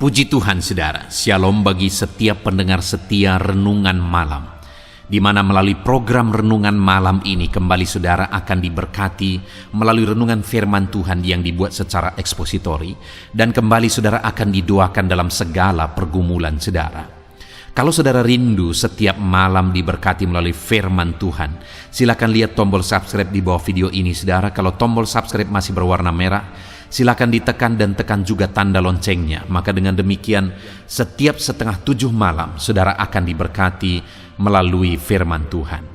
Puji Tuhan saudara, shalom bagi setiap pendengar setia Renungan Malam, di mana melalui program Renungan Malam ini kembali saudara akan diberkati melalui renungan firman Tuhan yang dibuat secara ekspositori, dan kembali saudara akan didoakan dalam segala pergumulan saudara. Kalau saudara rindu setiap malam diberkati melalui firman Tuhan, silakan lihat tombol subscribe di bawah video ini saudara. Kalau tombol subscribe masih berwarna merah, silakan ditekan dan tekan juga tanda loncengnya. Maka dengan demikian setiap 6:30 malam saudara akan diberkati melalui firman Tuhan.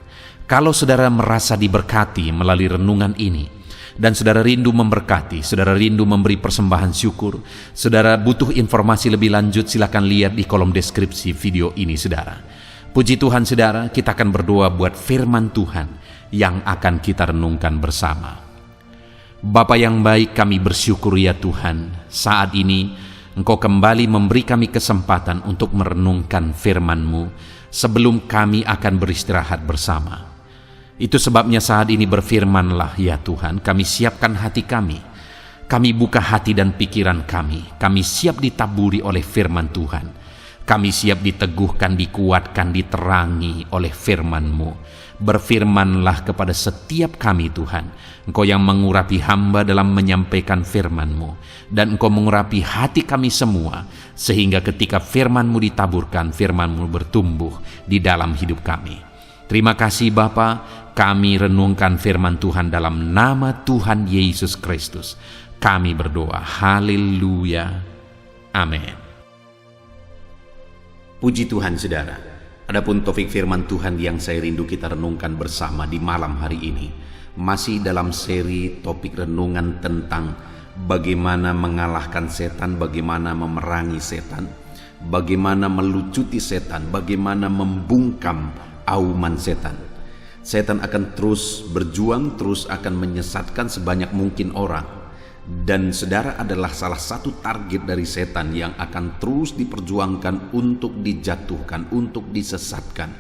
Kalau saudara merasa diberkati melalui renungan ini, dan saudara rindu memberkati, saudara rindu memberi persembahan syukur, saudara butuh informasi lebih lanjut, silakan lihat di kolom deskripsi video ini saudara. Puji Tuhan saudara, kita akan berdoa buat firman Tuhan yang akan kita renungkan bersama. Bapa yang baik, kami bersyukur ya Tuhan, saat ini Engkau kembali memberi kami kesempatan untuk merenungkan firman-Mu sebelum kami akan beristirahat bersama. Itu sebabnya saat ini berfirmanlah ya Tuhan, kami siapkan hati kami buka hati dan pikiran kami siap ditaburi oleh firman Tuhan, kami siap diteguhkan, dikuatkan, diterangi oleh firman-Mu. Berfirmanlah kepada setiap kami Tuhan, Engkau yang mengurapi hamba dalam menyampaikan firman-Mu, dan Engkau mengurapi hati kami semua, sehingga ketika firman-Mu ditaburkan, firman-Mu bertumbuh di dalam hidup kami. Terima kasih Bapa, kami renungkan firman Tuhan dalam nama Tuhan Yesus Kristus. Kami berdoa, haleluya, amin. Puji Tuhan saudara, adapun topik firman Tuhan yang saya rindu kita renungkan bersama di malam hari ini, masih dalam seri topik renungan tentang bagaimana mengalahkan setan, bagaimana memerangi setan, bagaimana melucuti setan, bagaimana membungkam auman setan. Setan akan terus berjuang, terus akan menyesatkan sebanyak mungkin orang. Dan saudara adalah salah satu target dari setan yang akan terus diperjuangkan untuk dijatuhkan, untuk disesatkan.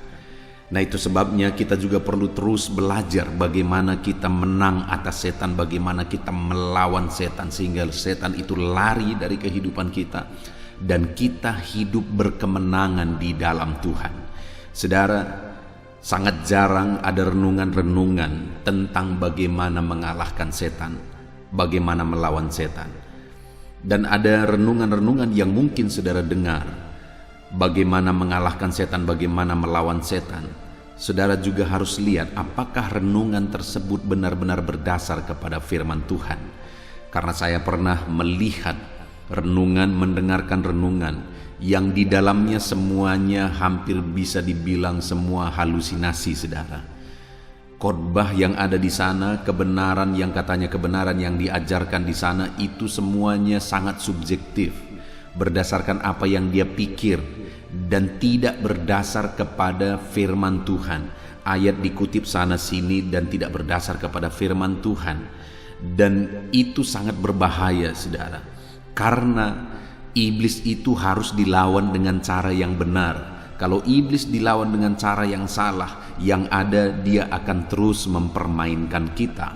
Nah itu sebabnya kita juga perlu terus belajar bagaimana kita menang atas setan, bagaimana kita melawan setan sehingga setan itu lari dari kehidupan kita dan kita hidup berkemenangan di dalam Tuhan. Saudara, sangat jarang ada renungan-renungan tentang bagaimana mengalahkan setan, bagaimana melawan setan. Dan ada renungan-renungan yang mungkin saudara dengar, bagaimana mengalahkan setan, bagaimana melawan setan. Saudara juga harus lihat apakah renungan tersebut benar-benar berdasar kepada firman Tuhan. Karena saya pernah melihat renungan, mendengarkan renungan yang di dalamnya semuanya hampir bisa dibilang semua halusinasi saudara. Khotbah yang ada di sana, kebenaran yang katanya kebenaran yang diajarkan di sana, itu semuanya sangat subjektif, berdasarkan apa yang dia pikir dan tidak berdasar kepada firman Tuhan. Ayat dikutip sana sini dan tidak berdasar kepada firman Tuhan. Dan itu sangat berbahaya saudara, karena iblis itu harus dilawan dengan cara yang benar. Kalau iblis dilawan dengan cara yang salah, yang ada dia akan terus mempermainkan kita.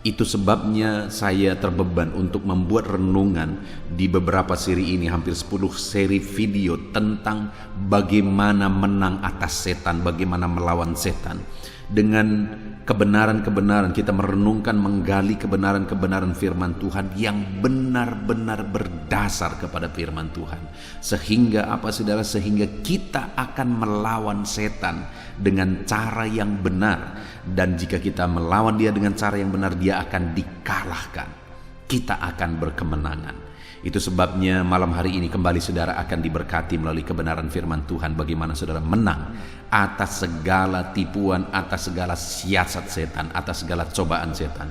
Itu sebabnya saya terbeban untuk membuat renungan di beberapa seri ini, hampir 10 seri video tentang bagaimana menang atas setan, bagaimana melawan setan. Dengan kebenaran-kebenaran kita merenungkan, menggali kebenaran-kebenaran firman Tuhan yang benar-benar berdasar kepada firman Tuhan. Sehingga apa saudara? Sehingga kita akan melawan setan dengan cara yang benar. Dan jika kita melawan dia dengan cara yang benar, dia akan dikalahkan. Kita akan berkemenangan. Itu sebabnya malam hari ini kembali saudara akan diberkati melalui kebenaran firman Tuhan, bagaimana saudara menang atas segala tipuan, atas segala siasat setan, atas segala cobaan setan.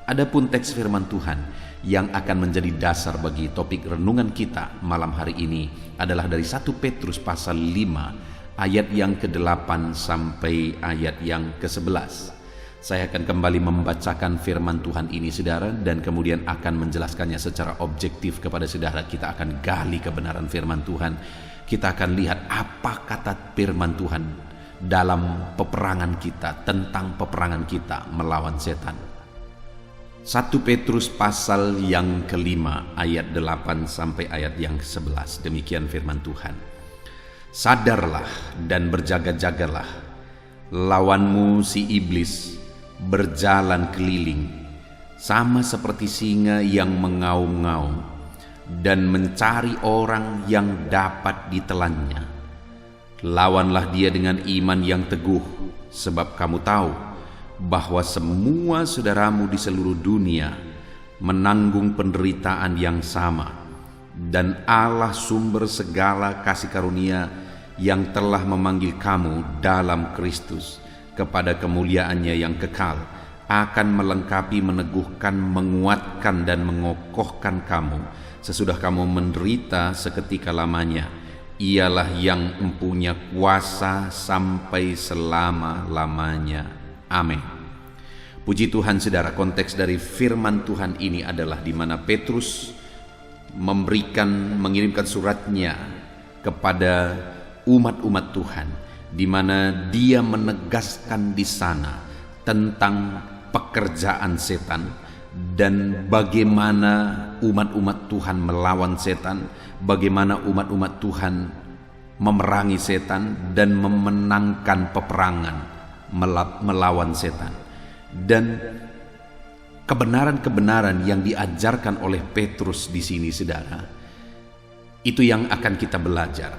Adapun teks firman Tuhan yang akan menjadi dasar bagi topik renungan kita malam hari ini adalah dari 1 Petrus pasal 5 ayat yang ke-8 sampai ayat yang ke-11. Saya akan kembali membacakan firman Tuhan ini saudara, dan kemudian akan menjelaskannya secara objektif kepada saudara. Kita akan gali kebenaran firman Tuhan. Kita akan lihat apa kata firman Tuhan dalam peperangan kita, tentang peperangan kita melawan setan. 1 Petrus pasal yang kelima ayat 8 sampai ayat yang 11. Demikian firman Tuhan. Sadarlah dan berjaga-jagalah. Lawanmu si iblis berjalan keliling sama seperti singa yang mengaum-ngaum dan mencari orang yang dapat ditelannya. Lawanlah dia dengan iman yang teguh, sebab kamu tahu bahwa semua saudaramu di seluruh dunia menanggung penderitaan yang sama, dan Allah sumber segala kasih karunia yang telah memanggil kamu dalam Kristus kepada kemuliaannya yang kekal akan melengkapi, meneguhkan, menguatkan dan mengokohkan kamu sesudah kamu menderita seketika lamanya. Ialah yang mempunyai kuasa sampai selama-lamanya. Amin. Puji Tuhan, saudara. Konteks dari firman Tuhan ini adalah di mana Petrus mengirimkan suratnya kepada umat-umat Tuhan, di mana dia menegaskan di sana tentang pekerjaan setan dan bagaimana umat-umat Tuhan melawan setan, bagaimana umat-umat Tuhan memerangi setan dan memenangkan peperangan melawan setan. Dan kebenaran-kebenaran yang diajarkan oleh Petrus di sini, saudara, itu yang akan kita belajar.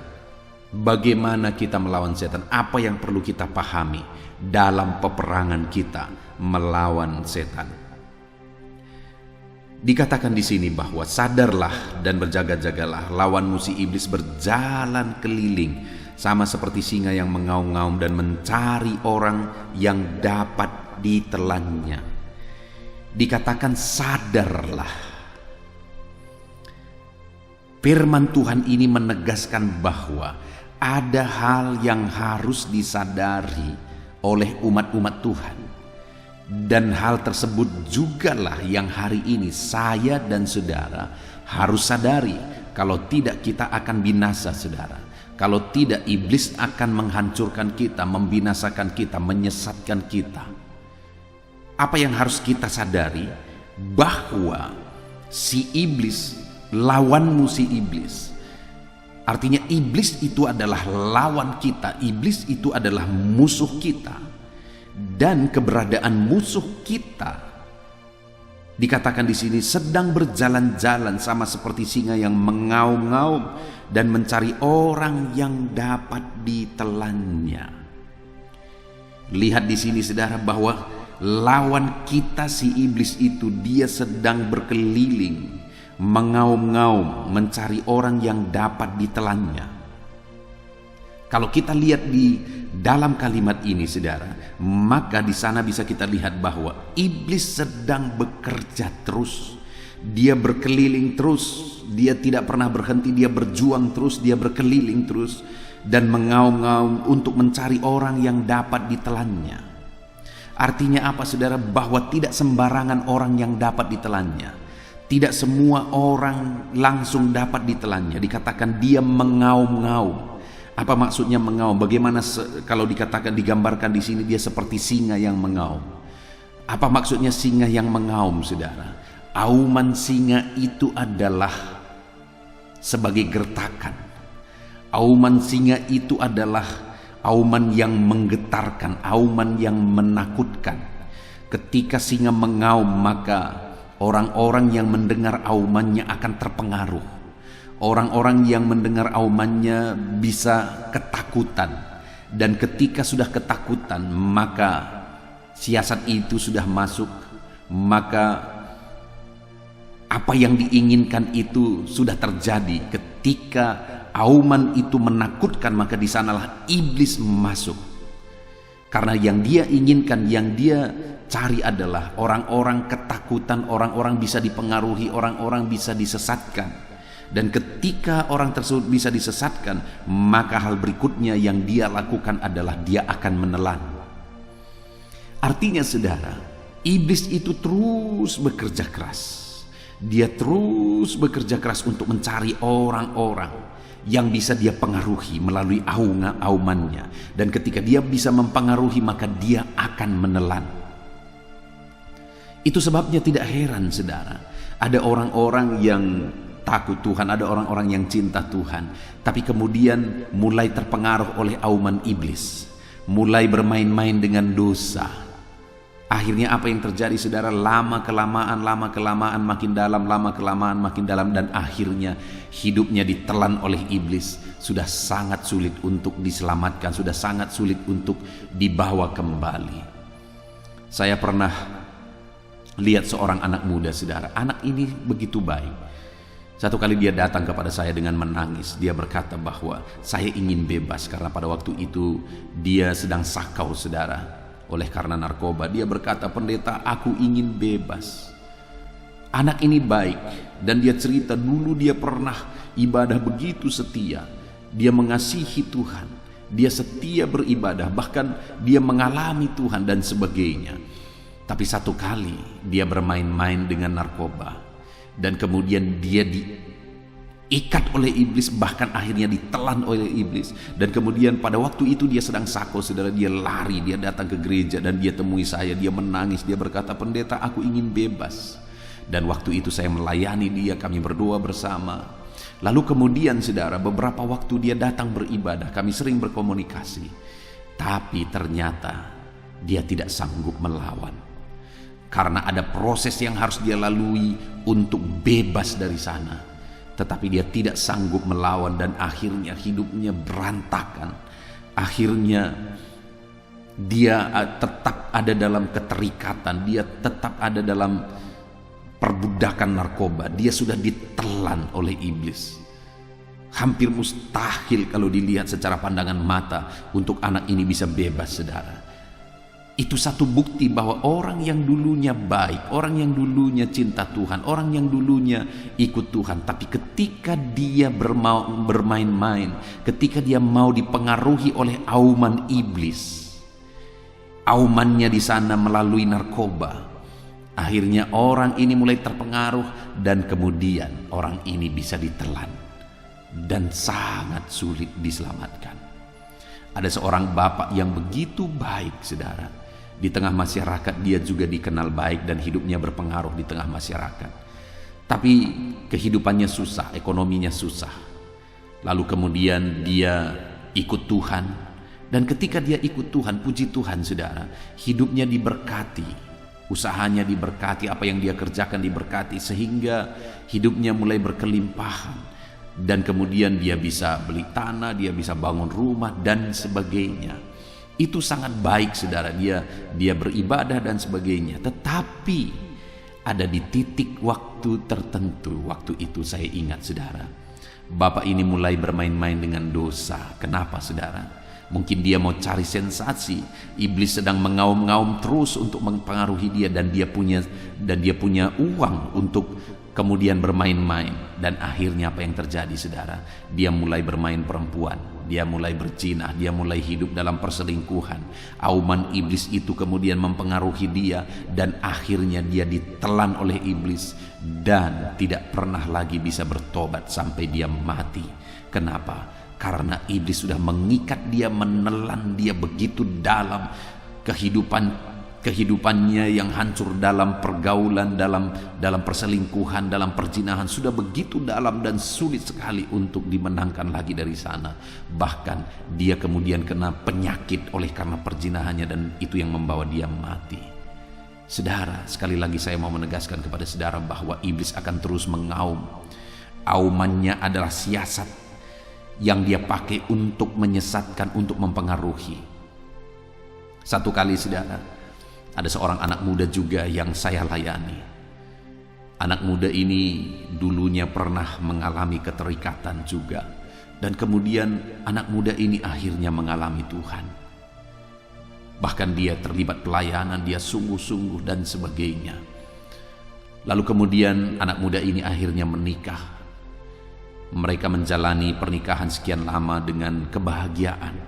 Bagaimana kita melawan setan, apa yang perlu kita pahami dalam peperangan kita melawan setan. Dikatakan di sini bahwa sadarlah dan berjaga-jagalah, lawanmu si iblis berjalan keliling sama seperti singa yang mengaum-ngaum dan mencari orang yang dapat ditelannya. Dikatakan sadarlah. Firman Tuhan ini menegaskan bahwa ada hal yang harus disadari oleh umat-umat Tuhan. Dan hal tersebut jugalah yang hari ini saya dan saudara harus sadari. Kalau tidak kita akan binasa, saudara. Kalau tidak iblis akan menghancurkan kita, membinasakan kita, menyesatkan kita. Apa yang harus kita sadari? Bahwa si iblis, lawanmu si iblis. Artinya iblis itu adalah lawan kita. Iblis itu adalah musuh kita. Dan keberadaan musuh kita dikatakan di sini sedang berjalan-jalan sama seperti singa yang mengaum-ngaum dan mencari orang yang dapat ditelannya. Lihat di sini, saudara, bahwa lawan kita si iblis itu dia sedang berkeliling, mengaum-ngaum, mencari orang yang dapat ditelannya. Kalau kita lihat di dalam kalimat ini, saudara, maka di sana bisa kita lihat bahwa iblis sedang bekerja terus. Dia berkeliling terus, dia tidak pernah berhenti, dia berjuang terus, dia berkeliling terus dan mengaum-ngaum untuk mencari orang yang dapat ditelannya. Artinya apa, saudara? Bahwa tidak sembarangan orang yang dapat ditelannya. Tidak semua orang langsung dapat ditelannya. Dikatakan dia mengaum-ngaum. Apa maksudnya mengaum? Bagaimana kalau dikatakan, digambarkan di sini dia seperti singa yang mengaum. Apa maksudnya singa yang mengaum, saudara? Auman singa itu adalah sebagai gertakan. Auman singa itu adalah auman yang menggetarkan, auman yang menakutkan. Ketika singa mengaum, maka orang-orang yang mendengar aumannya akan terpengaruh. Orang-orang yang mendengar aumannya bisa ketakutan. Dan ketika sudah ketakutan, maka siasat itu sudah masuk. Maka apa yang diinginkan itu sudah terjadi. Ketika auman itu menakutkan, maka di sanalah iblis masuk. Karena yang dia inginkan, yang dia cari adalah orang-orang ketakutan, orang-orang bisa dipengaruhi, orang-orang bisa disesatkan. Dan ketika orang tersebut bisa disesatkan, maka hal berikutnya yang dia lakukan adalah dia akan menelan. Artinya, saudara, iblis itu terus bekerja keras. Dia terus bekerja keras untuk mencari orang-orang yang bisa dia pengaruhi melalui aumannya. Dan ketika dia bisa mempengaruhi, maka dia akan menelan. Itu sebabnya tidak heran saudara, ada orang-orang yang takut Tuhan, ada orang-orang yang cinta Tuhan, tapi kemudian mulai terpengaruh oleh auman iblis, mulai bermain-main dengan dosa. Akhirnya apa yang terjadi saudara? Lama kelamaan makin dalam, lama kelamaan makin dalam, dan akhirnya hidupnya ditelan oleh iblis. Sudah sangat sulit untuk diselamatkan, sudah sangat sulit untuk dibawa kembali. Saya pernah lihat seorang anak muda saudara. Anak ini begitu baik. Satu kali dia datang kepada saya dengan menangis. Dia berkata bahwa saya ingin bebas, karena pada waktu itu dia sedang sakau saudara, oleh karena narkoba. Dia berkata, "Pendeta, aku ingin bebas." Anak ini baik, dan dia cerita dulu dia pernah ibadah begitu setia. Dia mengasihi Tuhan, dia setia beribadah, bahkan dia mengalami Tuhan dan sebagainya. Tapi satu kali dia bermain-main dengan narkoba, dan kemudian dia diikat oleh iblis, bahkan akhirnya ditelan oleh iblis. Dan kemudian pada waktu itu dia sedang sakau saudara, dia lari, dia datang ke gereja dan dia temui saya, dia menangis, dia berkata, "Pendeta, aku ingin bebas." Dan waktu itu saya melayani dia, kami berdoa bersama. Lalu kemudian saudara, beberapa waktu dia datang beribadah, kami sering berkomunikasi. Tapi ternyata dia tidak sanggup melawan, karena ada proses yang harus dia lalui untuk bebas dari sana. Tetapi dia tidak sanggup melawan, dan akhirnya hidupnya berantakan. Akhirnya dia tetap ada dalam keterikatan, dia tetap ada dalam perbudakan narkoba. Dia sudah ditelan oleh iblis. Hampir mustahil kalau dilihat secara pandangan mata untuk anak ini bisa bebas saudara. Itu satu bukti bahwa orang yang dulunya baik, orang yang dulunya cinta Tuhan, orang yang dulunya ikut Tuhan, tapi ketika dia bermain-main, ketika dia mau dipengaruhi oleh auman iblis, aumannya di sana melalui narkoba, akhirnya orang ini mulai terpengaruh, dan kemudian orang ini bisa ditelan dan sangat sulit diselamatkan. Ada seorang bapak yang begitu baik saudara. Di tengah masyarakat dia juga dikenal baik dan hidupnya berpengaruh di tengah masyarakat. Tapi kehidupannya susah, ekonominya susah. Lalu kemudian dia ikut Tuhan, dan ketika dia ikut Tuhan, puji Tuhan saudara, hidupnya diberkati, usahanya diberkati, apa yang dia kerjakan diberkati, sehingga hidupnya mulai berkelimpahan. Dan kemudian dia bisa beli tanah, dia bisa bangun rumah dan sebagainya. Itu sangat baik saudara, dia beribadah dan sebagainya. Tetapi ada di titik waktu tertentu, waktu itu saya ingat saudara, bapak ini mulai bermain-main dengan dosa. Kenapa saudara? Mungkin dia mau cari sensasi. Iblis sedang mengaum-ngaum terus untuk mempengaruhi dia, dan dia punya uang untuk kemudian bermain-main. Dan akhirnya apa yang terjadi saudara? Dia mulai bermain perempuan, dia mulai berzina, dia mulai hidup dalam perselingkuhan. Auman iblis itu kemudian mempengaruhi dia, dan akhirnya dia ditelan oleh iblis dan tidak pernah lagi bisa bertobat sampai dia mati. Kenapa? Karena iblis sudah mengikat dia, menelan dia begitu dalam kehidupannya yang hancur dalam pergaulan, dalam perselingkuhan, dalam perzinahan, sudah begitu dalam dan sulit sekali untuk dimenangkan lagi dari sana. Bahkan dia kemudian kena penyakit oleh karena perzinahannya, dan itu yang membawa dia mati. Saudara, sekali lagi saya mau menegaskan kepada saudara bahwa iblis akan terus mengaum. Aumannya adalah siasat yang dia pakai untuk menyesatkan, untuk mempengaruhi. Satu kali saudara, ada seorang anak muda juga yang saya layani. Anak muda ini dulunya pernah mengalami keterikatan juga, dan kemudian anak muda ini akhirnya mengalami Tuhan. Bahkan dia terlibat pelayanan, dia sungguh-sungguh dan sebagainya. Lalu kemudian anak muda ini akhirnya menikah. Mereka menjalani pernikahan sekian lama dengan kebahagiaan.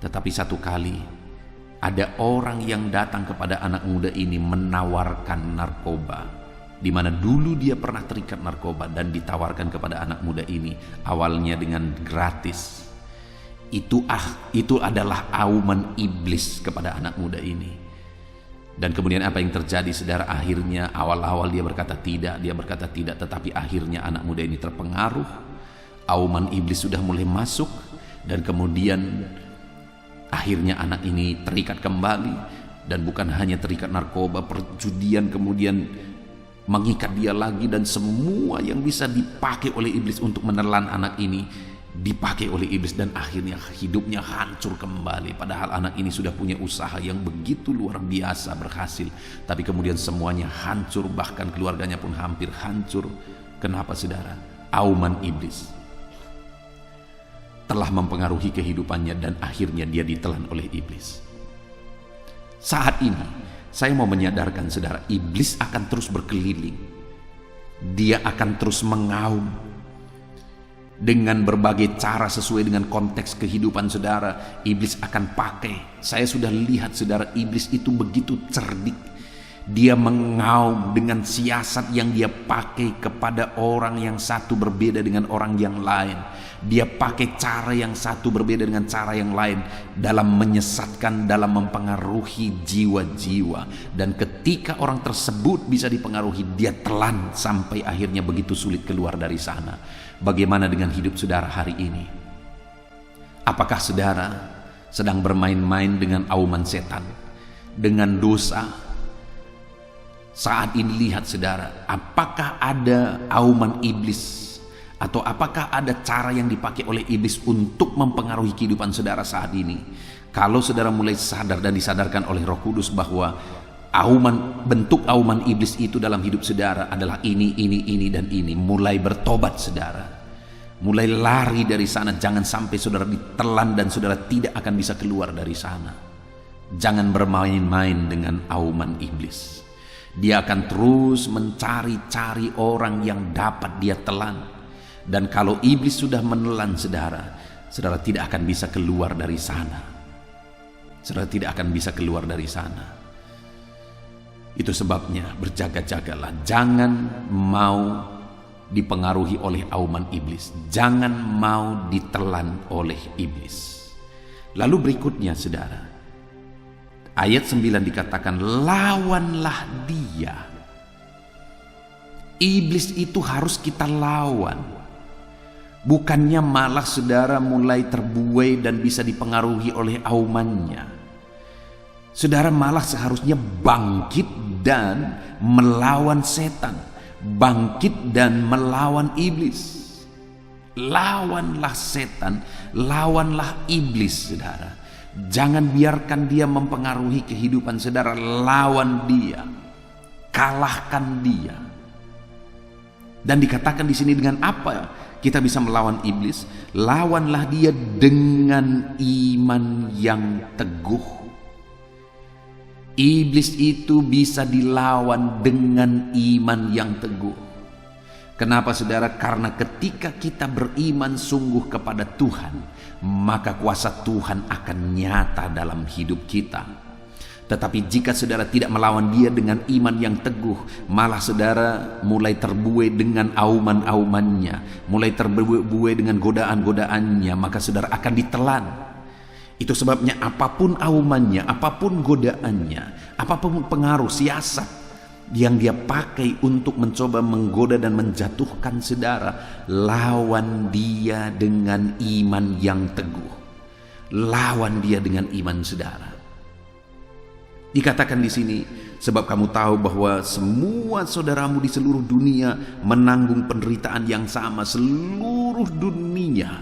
Tetapi satu kali ada orang yang datang kepada anak muda ini menawarkan narkoba, di mana dulu dia pernah terikat narkoba, dan ditawarkan kepada anak muda ini awalnya dengan gratis. Itu adalah auman iblis kepada anak muda ini. Dan kemudian apa yang terjadi, saudara? Akhirnya awal-awal dia berkata tidak, tetapi akhirnya anak muda ini terpengaruh. Auman iblis sudah mulai masuk, dan kemudian akhirnya anak ini terikat kembali. Dan bukan hanya terikat narkoba, perjudian kemudian mengikat dia lagi, dan semua yang bisa dipakai oleh iblis untuk menelan anak ini dipakai oleh iblis, dan akhirnya hidupnya hancur kembali. Padahal anak ini sudah punya usaha yang begitu luar biasa berhasil, tapi kemudian semuanya hancur, bahkan keluarganya pun hampir hancur. Kenapa, saudara? Auman iblis telah mempengaruhi kehidupannya, dan akhirnya dia ditelan oleh iblis. Saat ini saya mau menyadarkan saudara, iblis akan terus berkeliling. Dia akan terus mengaum dengan berbagai cara sesuai dengan konteks kehidupan saudara. Iblis akan pakai. Saya sudah lihat saudara, iblis itu begitu cerdik. Dia mengaum dengan siasat yang dia pakai kepada orang yang satu berbeda dengan orang yang lain. Dia pakai cara yang satu berbeda dengan cara yang lain dalam menyesatkan, dalam mempengaruhi jiwa-jiwa. Dan ketika orang tersebut bisa dipengaruhi, dia telan sampai akhirnya begitu sulit keluar dari sana. Bagaimana dengan hidup saudara hari ini? Apakah saudara sedang bermain-main dengan auman setan, dengan dosa? Saat ini lihat saudara, apakah ada auman iblis, atau apakah ada cara yang dipakai oleh iblis untuk mempengaruhi kehidupan saudara saat ini? Kalau saudara mulai sadar dan disadarkan oleh Roh Kudus bahwa bentuk auman iblis itu dalam hidup saudara adalah ini, dan ini, mulai bertobat saudara, mulai lari dari sana. Jangan sampai saudara ditelan dan saudara tidak akan bisa keluar dari sana. Jangan bermain-main dengan auman iblis. Dia akan terus mencari-cari orang yang dapat dia telan. Dan kalau iblis sudah menelan saudara, saudara tidak akan bisa keluar dari sana. Saudara tidak akan bisa keluar dari sana. Itu sebabnya berjaga-jagalah. Jangan mau dipengaruhi oleh auman iblis. Jangan mau ditelan oleh iblis. Lalu berikutnya saudara, ayat 9 dikatakan, lawanlah dia. Iblis itu harus kita lawan. Bukannya malah saudara mulai terbuai dan bisa dipengaruhi oleh aumannya. Saudara malah seharusnya bangkit dan melawan setan, bangkit dan melawan iblis. Lawanlah setan, lawanlah iblis saudara. Jangan biarkan dia mempengaruhi kehidupan saudara. Lawan dia, kalahkan dia. Dan dikatakan di sini dengan apa kita bisa melawan iblis? Lawanlah dia dengan iman yang teguh. Iblis itu bisa dilawan dengan iman yang teguh. Kenapa saudara? Karena ketika kita beriman sungguh kepada Tuhan, maka kuasa Tuhan akan nyata dalam hidup kita. Tetapi jika saudara tidak melawan dia dengan iman yang teguh, malah saudara mulai terbuai dengan auman-aumannya, mulai terbuai dengan godaan-godaannya, maka saudara akan ditelan. Itu sebabnya apapun aumannya, apapun godaannya, apapun pengaruh siasat yang dia pakai untuk mencoba menggoda dan menjatuhkan saudara, lawan dia dengan iman yang teguh. Lawan dia dengan iman saudara. Dikatakan di sini, sebab kamu tahu bahwa semua saudaramu di seluruh dunia menanggung penderitaan yang sama. Seluruh dunia,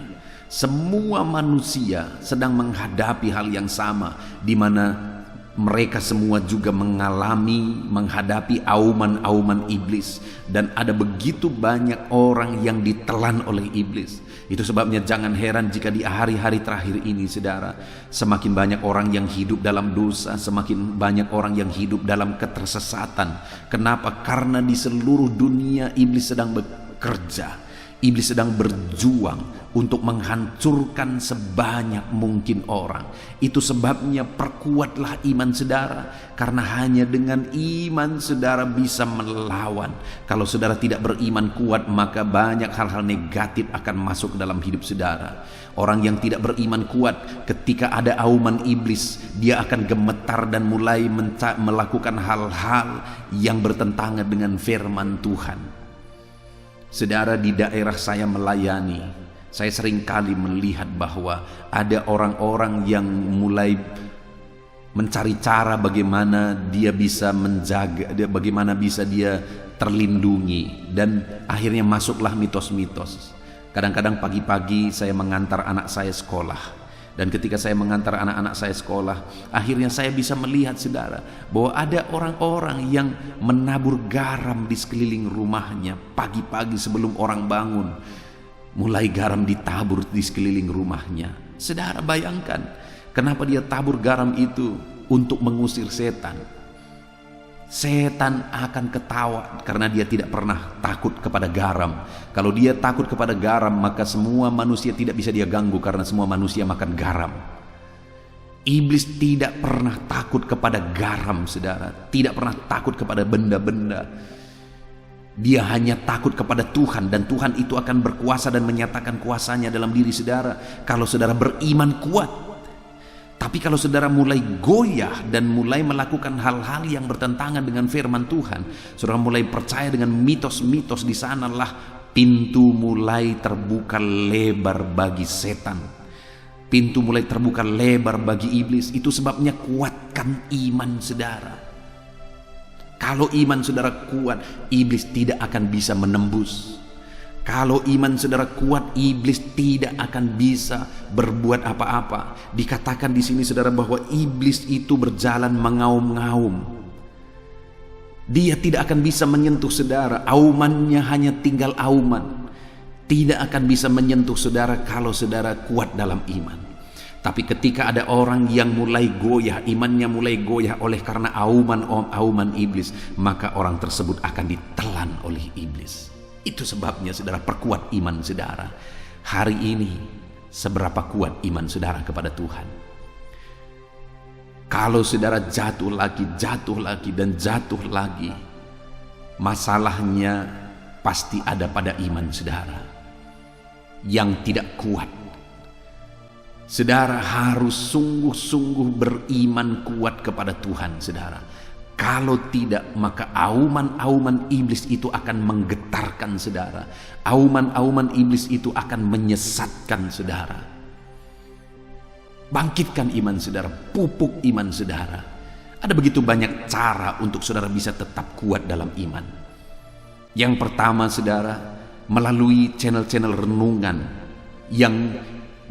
semua manusia sedang menghadapi hal yang sama, di mana mereka semua juga menghadapi auman-auman iblis. Dan ada begitu banyak orang yang ditelan oleh iblis. Itu sebabnya jangan heran jika di hari-hari terakhir ini saudara, semakin banyak orang yang hidup dalam dosa, semakin banyak orang yang hidup dalam ketersesatan. Kenapa? Karena di seluruh dunia iblis sedang bekerja. Iblis sedang berjuang untuk menghancurkan sebanyak mungkin orang. Itu sebabnya perkuatlah iman saudara, karena hanya dengan iman saudara bisa melawan. Kalau saudara tidak beriman kuat, maka banyak hal-hal negatif akan masuk ke dalam hidup saudara. Orang yang tidak beriman kuat, ketika ada auman iblis, dia akan gemetar dan mulai melakukan hal-hal yang bertentangan dengan firman Tuhan. Saudara, di daerah saya melayani, saya seringkali melihat bahwa ada orang-orang yang mulai mencari cara bagaimana dia bisa menjaga, bagaimana bisa dia terlindungi, dan akhirnya masuklah mitos-mitos. Kadang-kadang pagi-pagi saya mengantar anak saya sekolah, dan ketika saya mengantar anak-anak saya sekolah, akhirnya saya bisa melihat saudara bahwa ada orang-orang yang menabur garam di sekeliling rumahnya. Pagi-pagi sebelum orang bangun, mulai garam ditabur di sekeliling rumahnya. Saudara bayangkan, kenapa dia tabur garam itu? Untuk mengusir setan. Setan akan ketawa karena dia tidak pernah takut kepada garam. Kalau dia takut kepada garam, maka semua manusia tidak bisa dia ganggu, karena semua manusia makan garam. Iblis tidak pernah takut kepada garam, saudara. Tidak pernah takut kepada benda-benda. Dia hanya takut kepada Tuhan, dan Tuhan itu akan berkuasa dan menyatakan kuasanya dalam diri saudara kalau saudara beriman kuat. Tapi kalau saudara mulai goyah dan mulai melakukan hal-hal yang bertentangan dengan firman Tuhan, saudara mulai percaya dengan mitos-mitos, di sanalah pintu mulai terbuka lebar bagi setan. Pintu mulai terbuka lebar bagi iblis. Itu sebabnya kuatkan iman saudara. Kalau iman saudara kuat, iblis tidak akan bisa menembus. Kalau iman saudara kuat, iblis tidak akan bisa berbuat apa-apa. Dikatakan di sini saudara bahwa iblis itu berjalan mengaum-ngaum. Dia tidak akan bisa menyentuh saudara. Aumannya hanya tinggal auman. Tidak akan bisa menyentuh saudara kalau saudara kuat dalam iman. Tapi ketika ada orang yang mulai goyah, imannya mulai goyah oleh karena auman iblis, maka orang tersebut akan ditelan oleh iblis. Itu sebabnya saudara perkuat iman saudara. Hari ini seberapa kuat iman saudara kepada Tuhan? Kalau saudara jatuh lagi dan jatuh lagi, masalahnya pasti ada pada iman saudara yang tidak kuat. Saudara harus sungguh-sungguh beriman kuat kepada Tuhan saudara. Kalau tidak, maka auman-auman iblis itu akan menggetarkan saudara. Auman-auman iblis itu akan menyesatkan saudara. Bangkitkan iman saudara, pupuk iman saudara. Ada begitu banyak cara untuk saudara bisa tetap kuat dalam iman. Yang pertama saudara, melalui channel-channel renungan yang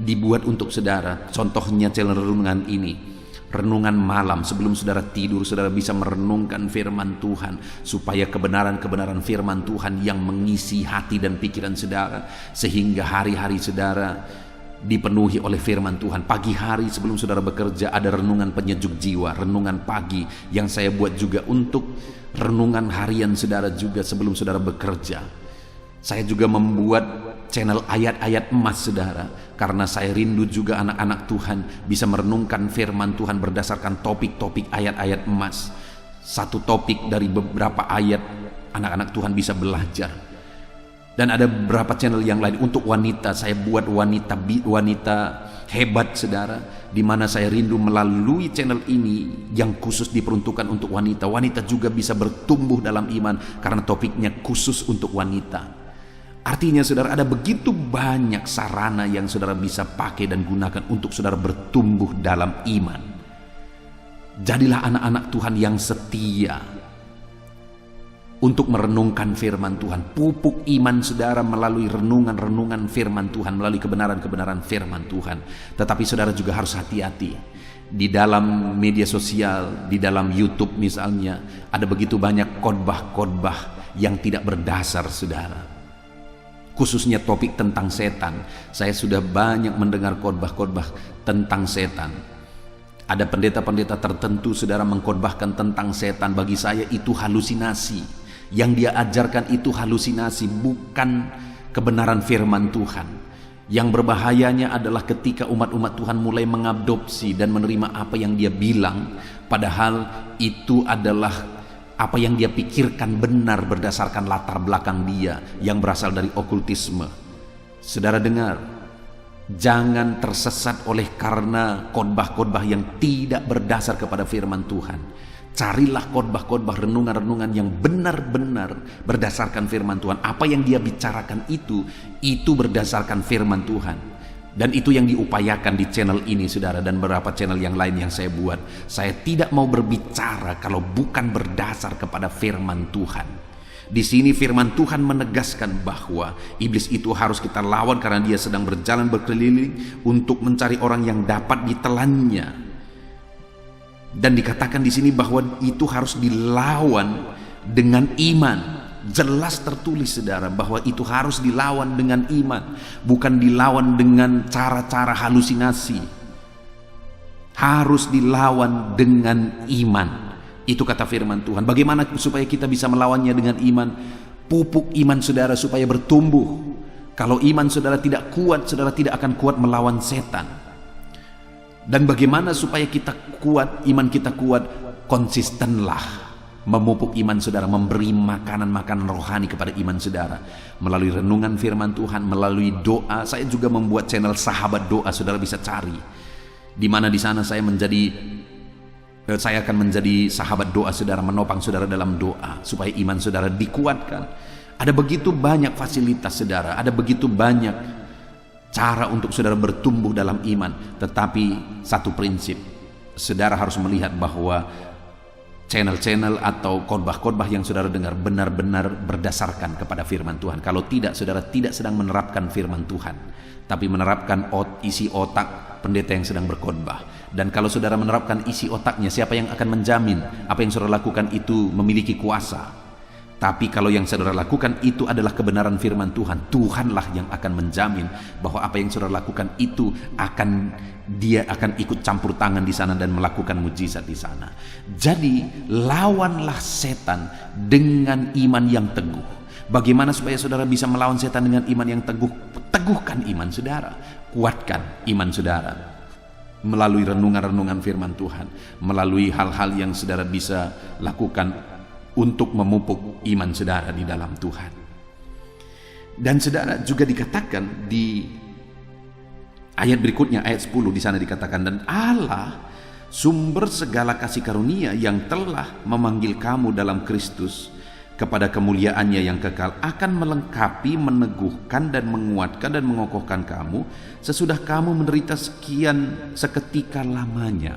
dibuat untuk saudara. Contohnya channel renungan ini. Renungan malam, sebelum saudara tidur, saudara bisa merenungkan firman Tuhan, supaya kebenaran-kebenaran firman Tuhan yang mengisi hati dan pikiran saudara, sehingga hari-hari saudara dipenuhi oleh firman Tuhan. Pagi hari sebelum saudara bekerja, ada renungan penyejuk jiwa, renungan pagi yang saya buat juga untuk renungan harian saudara juga sebelum saudara bekerja. Saya juga membuat channel ayat-ayat emas saudara, karena saya rindu juga anak-anak Tuhan bisa merenungkan firman Tuhan berdasarkan topik-topik ayat-ayat emas. Satu topik dari beberapa ayat anak-anak Tuhan bisa belajar. Dan ada beberapa channel yang lain untuk wanita. Saya buat wanita hebat saudara, di mana saya rindu melalui channel ini yang khusus diperuntukkan untuk wanita. Wanita juga bisa bertumbuh dalam iman karena topiknya khusus untuk wanita. Artinya saudara, ada begitu banyak sarana yang saudara bisa pakai dan gunakan untuk saudara bertumbuh dalam iman. Jadilah anak-anak Tuhan yang setia untuk merenungkan firman Tuhan. Pupuk iman saudara melalui renungan-renungan firman Tuhan, melalui kebenaran-kebenaran firman Tuhan. Tetapi saudara juga harus hati-hati. Di dalam media sosial, di dalam YouTube misalnya, ada begitu banyak khotbah-khotbah yang tidak berdasar saudara. Khususnya topik tentang setan. Saya sudah banyak mendengar khotbah-khotbah tentang setan. Ada pendeta-pendeta tertentu saudara mengkhotbahkan tentang setan. Bagi saya itu halusinasi. Yang dia ajarkan itu halusinasi, bukan kebenaran firman Tuhan. Yang berbahayanya adalah ketika umat-umat Tuhan mulai mengadopsi dan menerima apa yang dia bilang, padahal itu adalah apa yang dia pikirkan benar berdasarkan latar belakang dia yang berasal dari okultisme. Saudara dengar, jangan tersesat oleh karena khotbah-khotbah yang tidak berdasar kepada firman Tuhan. Carilah khotbah-khotbah, renungan-renungan yang benar-benar berdasarkan firman Tuhan. Apa yang dia bicarakan itu berdasarkan firman Tuhan. Dan itu yang diupayakan di channel ini, saudara, dan beberapa channel yang lain yang saya buat. Saya tidak mau berbicara kalau bukan berdasar kepada firman Tuhan. Di sini firman Tuhan menegaskan bahwa iblis itu harus kita lawan karena dia sedang berjalan berkeliling untuk mencari orang yang dapat ditelannya. Dan dikatakan di sini bahwa itu harus dilawan dengan iman. Jelas tertulis, saudara, bahwa itu harus dilawan dengan iman, bukan dilawan dengan cara-cara halusinasi. Harus dilawan dengan iman. Itu kata firman Tuhan. Bagaimana supaya kita bisa melawannya dengan iman? Pupuk iman saudara supaya bertumbuh. Kalau iman saudara tidak kuat, saudara tidak akan kuat melawan setan. Dan bagaimana supaya kita kuat, iman kita kuat? Konsistenlah memupuk iman saudara, memberi makanan-makanan rohani kepada iman saudara melalui renungan firman Tuhan, melalui doa. Saya juga membuat channel Sahabat Doa, saudara bisa cari. Di mana di sana saya akan menjadi sahabat doa saudara, menopang saudara dalam doa supaya iman saudara dikuatkan. Ada begitu banyak fasilitas saudara, ada begitu banyak cara untuk saudara bertumbuh dalam iman. Tetapi satu prinsip, saudara harus melihat bahwa channel-channel atau khotbah-khotbah yang saudara dengar benar-benar berdasarkan kepada firman Tuhan. Kalau tidak, saudara tidak sedang menerapkan firman Tuhan, tapi menerapkan isi otak pendeta yang sedang berkhotbah. Dan kalau saudara menerapkan isi otaknya, siapa yang akan menjamin apa yang saudara lakukan itu memiliki kuasa? Tapi kalau yang saudara lakukan itu adalah kebenaran firman Tuhan, Tuhanlah yang akan menjamin bahwa apa yang saudara lakukan itu dia akan ikut campur tangan di sana dan melakukan mujizat di sana. Jadi lawanlah setan dengan iman yang teguh. Bagaimana supaya saudara bisa melawan setan dengan iman yang teguh? Teguhkan iman saudara, kuatkan iman saudara melalui renungan-renungan firman Tuhan, melalui hal-hal yang saudara bisa lakukan untuk memupuk iman saudara di dalam Tuhan. Dan saudara juga dikatakan di ayat berikutnya, ayat 10, di sana dikatakan, dan Allah sumber segala kasih karunia yang telah memanggil kamu dalam Kristus kepada kemuliaannya yang kekal akan melengkapi, meneguhkan dan menguatkan dan mengokohkan kamu sesudah kamu menderita seketika lamanya.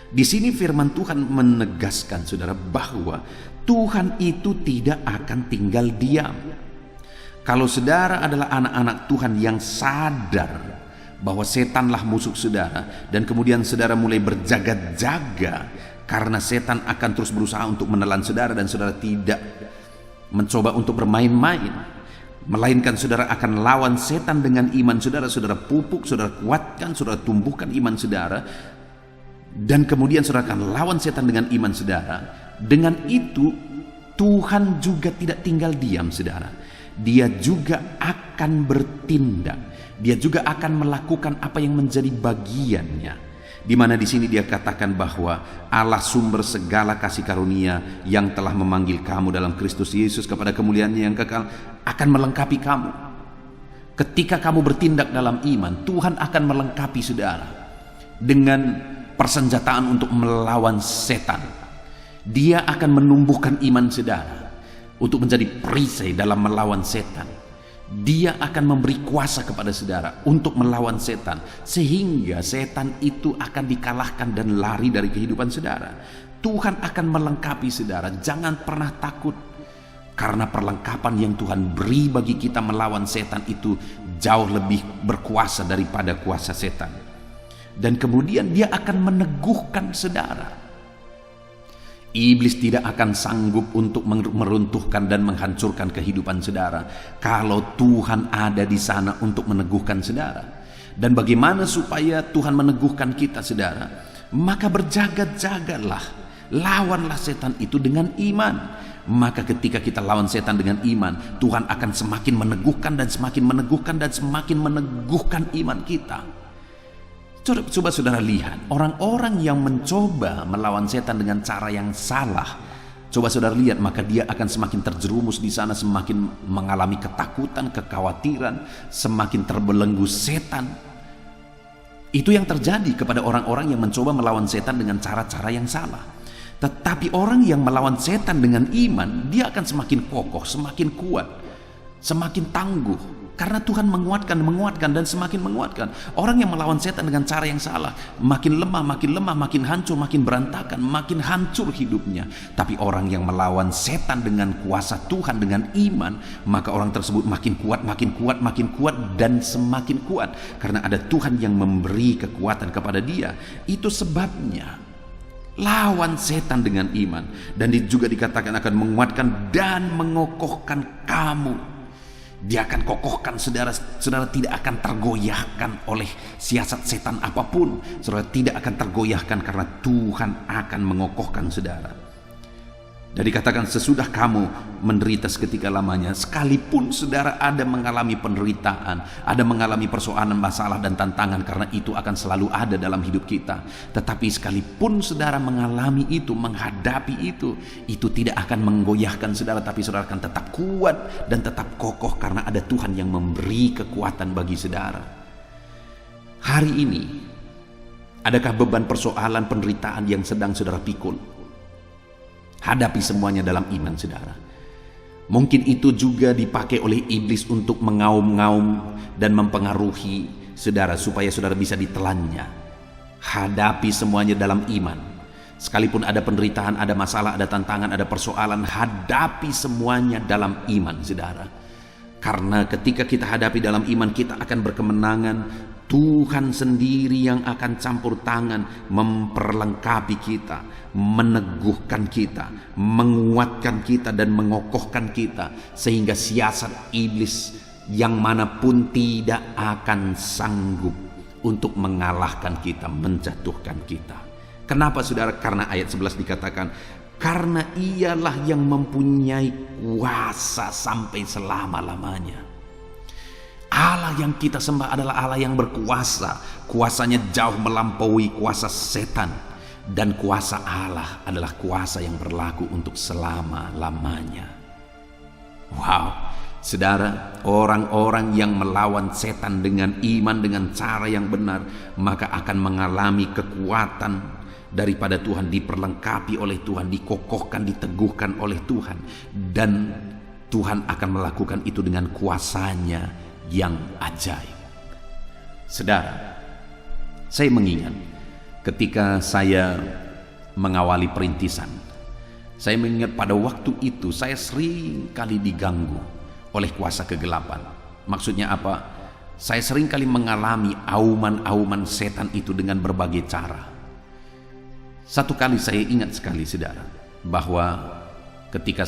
Di sini firman Tuhan menegaskan saudara bahwa Tuhan itu tidak akan tinggal diam. Kalau saudara adalah anak-anak Tuhan yang sadar bahwa setanlah musuh saudara, dan kemudian saudara mulai berjaga-jaga karena setan akan terus berusaha untuk menelan saudara, dan saudara tidak mencoba untuk bermain-main, melainkan saudara akan lawan setan dengan iman saudara. Saudara pupuk, saudara kuatkan, saudara tumbuhkan iman saudara, dan kemudian saudara akan lawan setan dengan iman saudara. Dengan itu Tuhan juga tidak tinggal diam saudara. Dia juga akan bertindak. Dia juga akan melakukan apa yang menjadi bagiannya. Di mana di sini dia katakan bahwa Allah sumber segala kasih karunia yang telah memanggil kamu dalam Kristus Yesus kepada kemuliaannya yang kekal akan melengkapi kamu. Ketika kamu bertindak dalam iman, Tuhan akan melengkapi saudara dengan persenjataan untuk melawan setan. Dia akan menumbuhkan iman saudara untuk menjadi perisai dalam melawan setan. Dia akan memberi kuasa kepada saudara untuk melawan setan, sehingga setan itu akan dikalahkan dan lari dari kehidupan saudara. Tuhan akan melengkapi saudara. Jangan pernah takut, karena perlengkapan yang Tuhan beri bagi kita melawan setan itu jauh lebih berkuasa daripada kuasa setan. Dan kemudian dia akan meneguhkan saudara. Iblis tidak akan sanggup untuk meruntuhkan dan menghancurkan kehidupan saudara kalau Tuhan ada di sana untuk meneguhkan saudara. Dan bagaimana supaya Tuhan meneguhkan kita saudara? Maka berjaga-jagalah, lawanlah setan itu dengan iman. maka ketika kita lawan setan dengan iman, Tuhan akan semakin meneguhkan dan semakin meneguhkan dan semakin meneguhkan iman kita. Coba saudara lihat, orang-orang yang mencoba melawan setan dengan cara yang salah, coba saudara lihat, maka dia akan semakin terjerumus di sana, semakin mengalami ketakutan, kekhawatiran, semakin terbelenggu setan. Itu yang terjadi kepada orang-orang yang mencoba melawan setan dengan cara-cara yang salah. Tetapi orang yang melawan setan dengan iman, dia akan semakin kokoh, semakin kuat, semakin tangguh. Karena Tuhan menguatkan dan semakin menguatkan. Orang yang melawan setan dengan cara yang salah, makin lemah, makin hancur, makin berantakan, makin hancur hidupnya. Tapi orang yang melawan setan dengan kuasa Tuhan, dengan iman, maka orang tersebut makin kuat, dan semakin kuat. Karena ada Tuhan yang memberi kekuatan kepada dia. Itu sebabnya lawan setan dengan iman. Dan juga dikatakan akan menguatkan dan mengokohkan kamu. Dia akan kokohkan saudara tidak akan tergoyahkan oleh siasat setan apapun. Saudara tidak akan tergoyahkan karena Tuhan akan mengokohkan saudara. Dan dikatakan sesudah kamu menderita seketika lamanya, sekalipun saudara ada mengalami penderitaan, ada mengalami persoalan, masalah dan tantangan, karena itu akan selalu ada dalam hidup kita. Tetapi sekalipun saudara mengalami itu, menghadapi itu tidak akan menggoyahkan saudara, tapi saudara akan tetap kuat dan tetap kokoh karena ada Tuhan yang memberi kekuatan bagi saudara. Hari ini, adakah beban persoalan penderitaan yang sedang saudara pikul? Hadapi semuanya dalam iman saudara. Mungkin itu juga dipakai oleh iblis untuk mengaum-ngaum dan mempengaruhi saudara supaya saudara bisa ditelannya. Hadapi semuanya dalam iman. Sekalipun ada penderitaan, ada masalah, ada tantangan, ada persoalan, hadapi semuanya dalam iman saudara. Karena ketika kita hadapi dalam iman, kita akan berkemenangan. Tuhan sendiri yang akan campur tangan, memperlengkapi kita, meneguhkan kita, menguatkan kita dan mengokohkan kita, sehingga siasat iblis yang manapun tidak akan sanggup untuk mengalahkan kita, menjatuhkan kita. Kenapa saudara? Karena ayat 11 dikatakan, karena ialah yang mempunyai kuasa sampai selama-lamanya. Allah yang kita sembah adalah Allah yang berkuasa. Kuasanya jauh melampaui kuasa setan. Dan kuasa Allah adalah kuasa yang berlaku untuk selama-lamanya. Wow, saudara, orang-orang yang melawan setan dengan iman, dengan cara yang benar, maka akan mengalami kekuatan daripada Tuhan, diperlengkapi oleh Tuhan, dikokohkan, diteguhkan oleh Tuhan. Dan Tuhan akan melakukan itu dengan kuasanya yang ajaib. Saudara, saya mengingat ketika saya mengawali perintisan, saya mengingat pada waktu itu saya sering kali diganggu oleh kuasa kegelapan. Maksudnya apa? Saya sering kali mengalami auman-auman setan itu dengan berbagai cara. Satu kali saya ingat sekali saudara, bahwa ketika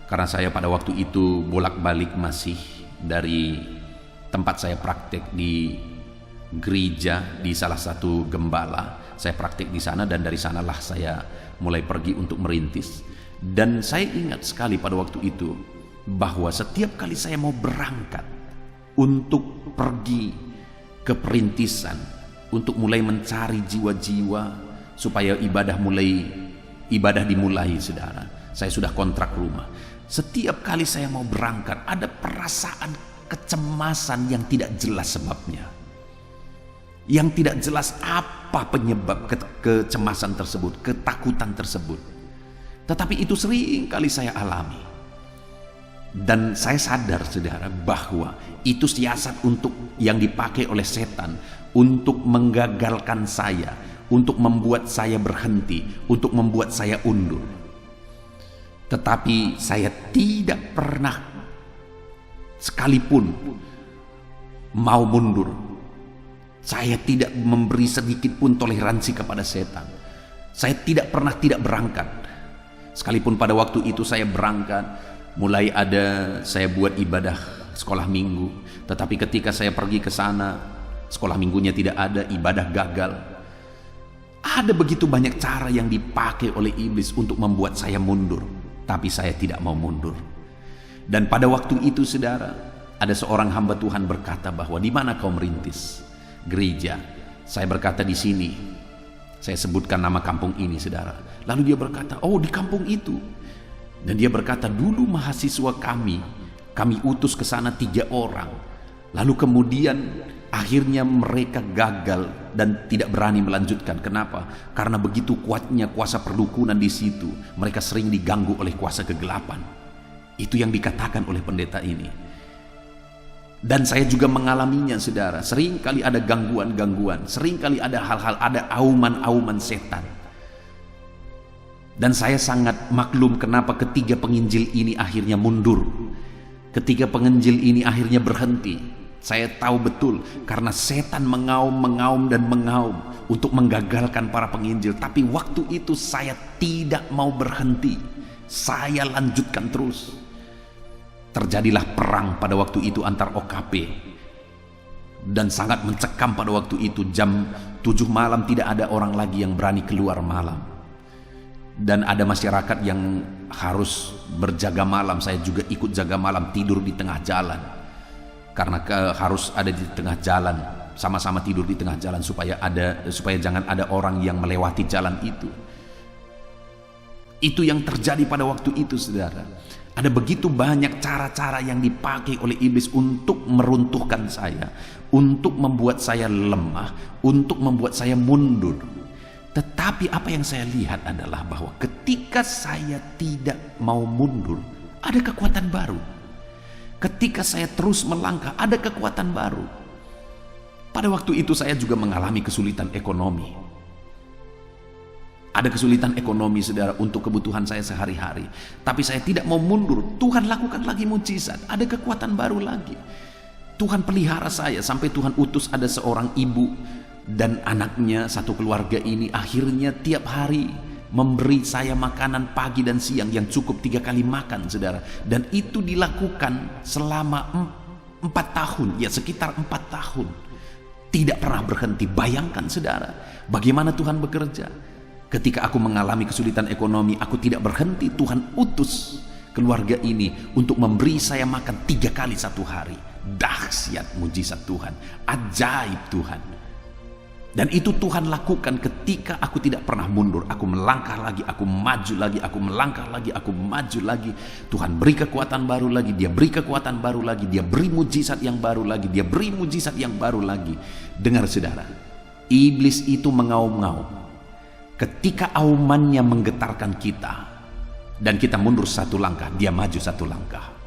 karena saya pada waktu itu bolak-balik masih dari tempat saya praktek di gereja, di salah satu gembala, saya praktek di sana, dan dari sanalah saya mulai pergi untuk merintis. Dan saya ingat sekali pada waktu itu bahwa setiap kali saya mau berangkat untuk pergi ke perintisan, untuk mulai mencari jiwa-jiwa supaya ibadah dimulai saudara, saya sudah kontrak rumah. Setiap kali saya mau berangkat, ada perasaan kecemasan yang tidak jelas sebabnya. Yang tidak jelas apa penyebab kecemasan tersebut, ketakutan tersebut. Tetapi itu sering kali saya alami. Dan saya sadar saudara bahwa itu siasat yang dipakai oleh setan untuk menggagalkan saya, untuk membuat saya berhenti, untuk membuat saya undur. Tetapi saya tidak pernah sekalipun mau mundur. Saya tidak memberi sedikit pun toleransi kepada setan. Saya tidak pernah tidak berangkat. Sekalipun pada waktu itu saya berangkat, mulai saya buat ibadah sekolah minggu. Tetapi ketika saya pergi ke sana, sekolah minggunya tidak ada, ibadah gagal. Ada begitu banyak cara yang dipakai oleh iblis untuk membuat saya mundur. tapi saya tidak mau mundur. Dan pada waktu itu saudara, ada seorang hamba Tuhan berkata bahwa di mana kau merintis gereja? Saya berkata di sini. Saya sebutkan nama kampung ini saudara. Lalu dia berkata, oh di kampung itu. Dan dia berkata, dulu mahasiswa kami utus ke sana 3 orang. Lalu kemudian akhirnya mereka gagal dan tidak berani melanjutkan. Kenapa? Karena begitu kuatnya kuasa perdukunan di situ. Mereka sering diganggu oleh kuasa kegelapan. Itu yang dikatakan oleh pendeta ini. Dan saya juga mengalaminya saudara. Sering kali ada gangguan-gangguan, sering kali ada hal-hal, ada auman-auman setan. Dan saya sangat maklum kenapa ketiga penginjil ini akhirnya mundur, ketiga penginjil ini akhirnya berhenti. Saya tahu betul karena setan mengaum dan mengaum untuk menggagalkan para penginjil. Tapi waktu itu saya tidak mau berhenti, saya lanjutkan terus. Terjadilah perang pada waktu itu antar OKP, dan sangat mencekam pada waktu itu. Jam 7 malam tidak ada orang lagi yang berani keluar malam, dan ada masyarakat yang harus berjaga malam. Saya juga ikut jaga malam, tidur di tengah jalan, karena harus ada di tengah jalan, sama-sama tidur di tengah jalan supaya jangan ada orang yang melewati jalan itu. Itu yang terjadi pada waktu itu saudara. Ada begitu banyak cara-cara yang dipakai oleh iblis untuk meruntuhkan saya, untuk membuat saya lemah, untuk membuat saya mundur. Tetapi apa yang saya lihat adalah bahwa ketika saya tidak mau mundur, ada kekuatan baru. Ketika saya terus melangkah, ada kekuatan baru. Pada waktu itu saya juga mengalami kesulitan ekonomi. Ada kesulitan ekonomi saudara untuk kebutuhan saya sehari-hari. Tapi saya tidak mau mundur. Tuhan lakukan lagi mujizat. Ada kekuatan baru lagi. Tuhan pelihara saya sampai Tuhan utus ada seorang ibu dan anaknya, satu keluarga ini akhirnya tiap hari memberi saya makanan pagi dan siang yang cukup 3 kali makan saudara. Dan itu dilakukan selama 4 tahun, ya sekitar 4 tahun. Tidak pernah berhenti. Bayangkan saudara, bagaimana Tuhan bekerja. Ketika aku mengalami kesulitan ekonomi, aku tidak berhenti. Tuhan utus keluarga ini untuk memberi saya makan 3 kali satu hari. Dahsyat mujizat Tuhan, ajaib Tuhan. Dan itu Tuhan lakukan ketika aku tidak pernah mundur. Aku melangkah lagi, aku maju lagi, aku melangkah lagi, aku maju lagi. Tuhan beri kekuatan baru lagi, Dia beri kekuatan baru lagi, Dia beri mujizat yang baru lagi, Dia beri mujizat yang baru lagi. Dengar saudara, iblis itu mengaum-ngaum. Ketika aumannya menggetarkan kita dan kita mundur 1 langkah, dia maju 1 langkah.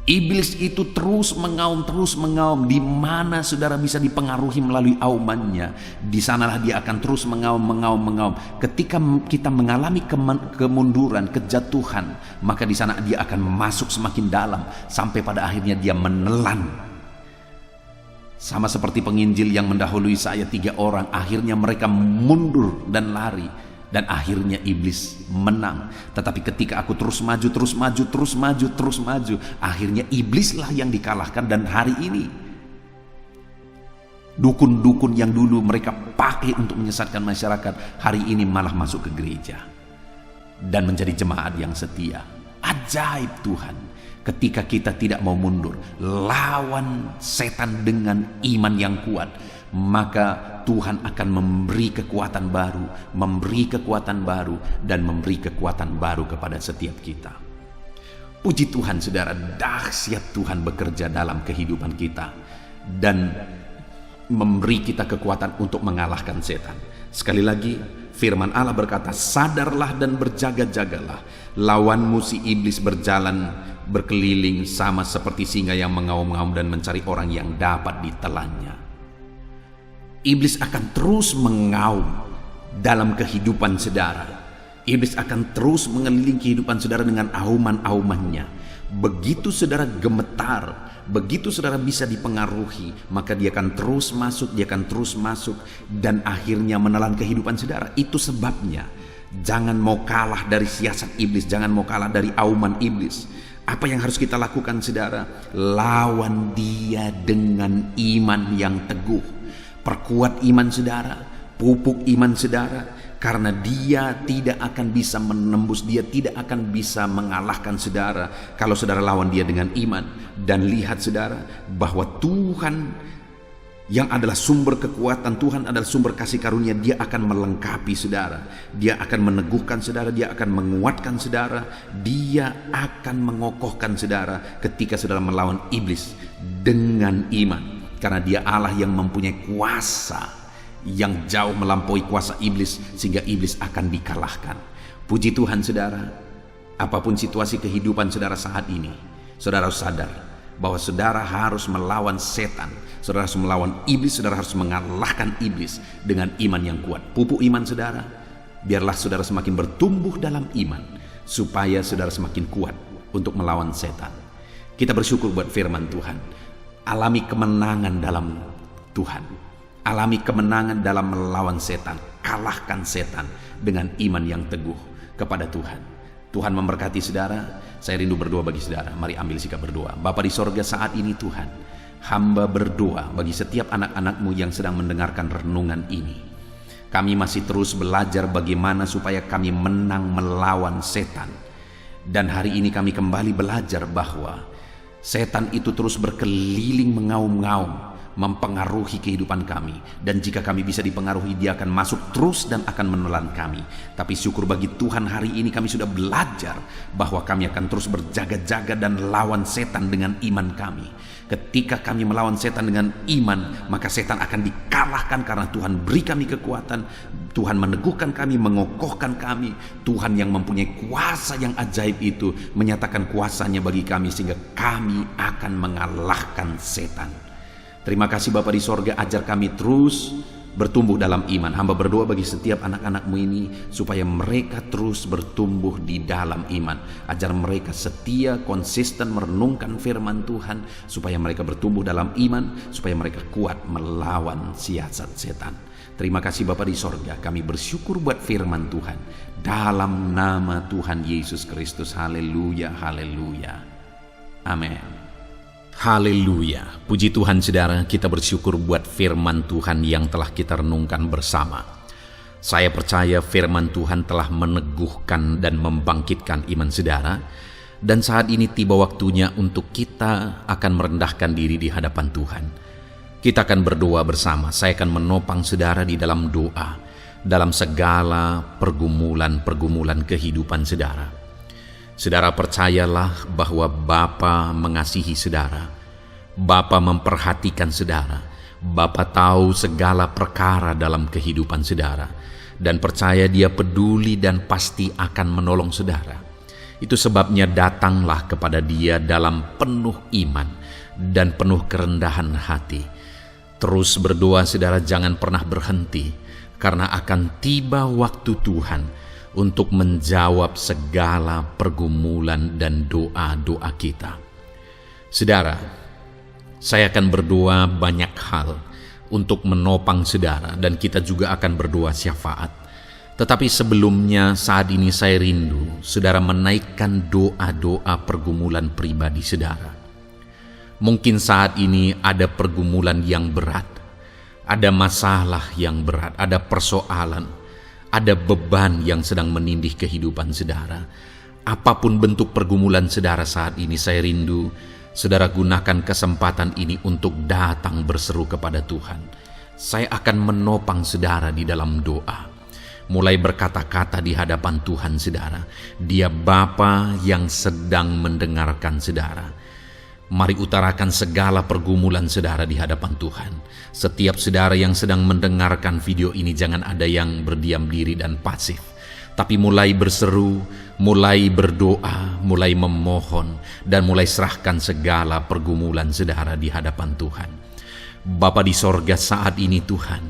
Iblis itu terus mengaum. Di mana saudara bisa dipengaruhi melalui aumannya, di sanalah dia akan terus mengaum. Ketika kita mengalami kemunduran, kejatuhan, maka di sana dia akan masuk semakin dalam sampai pada akhirnya dia menelan. Sama seperti penginjil yang mendahului saya 3 orang, akhirnya mereka mundur dan lari, dan akhirnya iblis menang. Tetapi ketika aku terus maju, akhirnya iblislah yang dikalahkan. Dan hari ini dukun-dukun yang dulu mereka pakai untuk menyesatkan masyarakat, hari ini malah masuk ke gereja dan menjadi jemaat yang setia. Ajaib Tuhan. Ketika kita tidak mau mundur, lawan setan dengan iman yang kuat, maka Tuhan akan memberi kekuatan baru, dan memberi kekuatan baru kepada setiap kita. Puji Tuhan saudara, dahsyat Tuhan bekerja dalam kehidupan kita dan memberi kita kekuatan untuk mengalahkan setan. Sekali lagi, firman Allah berkata, sadarlah dan berjaga-jagalah, lawanmu si iblis berkeliling sama seperti singa yang mengaum-ngaum dan mencari orang yang dapat ditelannya. Iblis akan terus mengaum dalam kehidupan saudara. Iblis akan terus mengelilingi kehidupan saudara dengan auman-aumannya. Begitu saudara gemetar, begitu saudara bisa dipengaruhi, maka dia akan terus masuk, dan akhirnya menelan kehidupan saudara. Itu sebabnya jangan mau kalah dari siasat iblis, jangan mau kalah dari auman iblis. Apa yang harus kita lakukan saudara? Lawan dia dengan iman yang teguh. Perkuat iman saudara, Pupuk iman saudara, karena dia tidak akan bisa menembus, dia tidak akan bisa mengalahkan saudara kalau saudara lawan dia dengan iman. Dan lihat saudara, bahwa Tuhan yang adalah sumber kekuatan, Tuhan adalah sumber kasih karunia, dia akan melengkapi saudara, dia akan meneguhkan saudara, dia akan menguatkan saudara, dia akan mengokohkan saudara ketika saudara melawan iblis dengan iman. Karena dia Allah yang mempunyai kuasa yang jauh melampaui kuasa iblis, sehingga iblis akan dikalahkan. Puji Tuhan saudara, apapun situasi kehidupan saudara saat ini, saudara harus sadar bahwa saudara harus melawan setan, saudara harus melawan iblis, saudara harus mengalahkan iblis dengan iman yang kuat. Pupuk iman saudara, biarlah saudara semakin bertumbuh dalam iman, supaya saudara semakin kuat untuk melawan setan. Kita bersyukur buat firman Tuhan. Alami kemenangan dalam Tuhan, alami kemenangan dalam melawan setan. Kalahkan setan dengan iman yang teguh kepada Tuhan. Tuhan memberkati saudara. Saya rindu berdoa bagi saudara. Mari ambil sikap berdoa. Bapa di sorga, saat ini Tuhan, hamba berdoa bagi setiap anak-anak-Mu yang sedang mendengarkan renungan ini. Kami masih terus belajar bagaimana supaya kami menang melawan setan. Dan hari ini kami kembali belajar bahwa setan itu terus berkeliling mengaum-ngaum, mempengaruhi kehidupan kami. Dan jika kami bisa dipengaruhi, dia akan masuk terus dan akan menelan kami. Tapi syukur bagi Tuhan, hari ini kami sudah belajar bahwa kami akan terus berjaga-jaga dan lawan setan dengan iman kami. Ketika kami melawan setan dengan iman, maka setan akan dikalahkan karena Tuhan beri kami kekuatan. Tuhan meneguhkan kami, mengokohkan kami. Tuhan yang mempunyai kuasa yang ajaib itu menyatakan kuasanya bagi kami, sehingga kami akan mengalahkan setan. Terima kasih Bapa di sorga, ajar kami terus bertumbuh dalam iman. Hamba berdoa bagi setiap anak-anak-Mu ini supaya mereka terus bertumbuh di dalam iman. Ajar mereka setia, konsisten merenungkan firman Tuhan, supaya mereka bertumbuh dalam iman, supaya mereka kuat melawan siasat setan. Terima kasih Bapa di sorga, kami bersyukur buat firman Tuhan. Dalam nama Tuhan Yesus Kristus, haleluya, haleluya, amin. Haleluya, puji Tuhan saudara, kita bersyukur buat firman Tuhan yang telah kita renungkan bersama. Saya percaya firman Tuhan telah meneguhkan dan membangkitkan iman saudara. Dan saat ini tiba waktunya untuk kita akan merendahkan diri di hadapan Tuhan. Kita akan berdoa bersama. Saya akan menopang saudara di dalam doa, dalam segala pergumulan-pergumulan kehidupan saudara. Saudara percayalah bahwa Bapa mengasihi saudara. Bapa memperhatikan saudara. Bapa tahu segala perkara dalam kehidupan saudara. Dan percaya Dia peduli dan pasti akan menolong saudara. Itu sebabnya datanglah kepada Dia dalam penuh iman dan penuh kerendahan hati. Terus berdoa saudara, jangan pernah berhenti, karena akan tiba waktu Tuhan untuk menjawab segala pergumulan dan doa-doa kita. Saudara, saya akan berdoa banyak hal untuk menopang saudara, dan kita juga akan berdoa syafaat. Tetapi sebelumnya, saat ini saya rindu saudara menaikkan doa-doa pergumulan pribadi saudara. Mungkin saat ini ada pergumulan yang berat, ada masalah yang berat, ada persoalan, ada beban yang sedang menindih kehidupan saudara. Apapun bentuk pergumulan saudara saat ini, saya rindu saudara gunakan kesempatan ini untuk datang berseru kepada Tuhan. Saya akan menopang saudara di dalam doa. Mulai berkata-kata di hadapan Tuhan saudara. Dia Bapa yang sedang mendengarkan saudara. Mari utarakan segala pergumulan saudara di hadapan Tuhan. Setiap saudara yang sedang mendengarkan video ini, jangan ada yang berdiam diri dan pasif, tapi mulai berseru, mulai berdoa, mulai memohon, dan mulai serahkan segala pergumulan saudara di hadapan Tuhan. Bapa di sorga, saat ini Tuhan,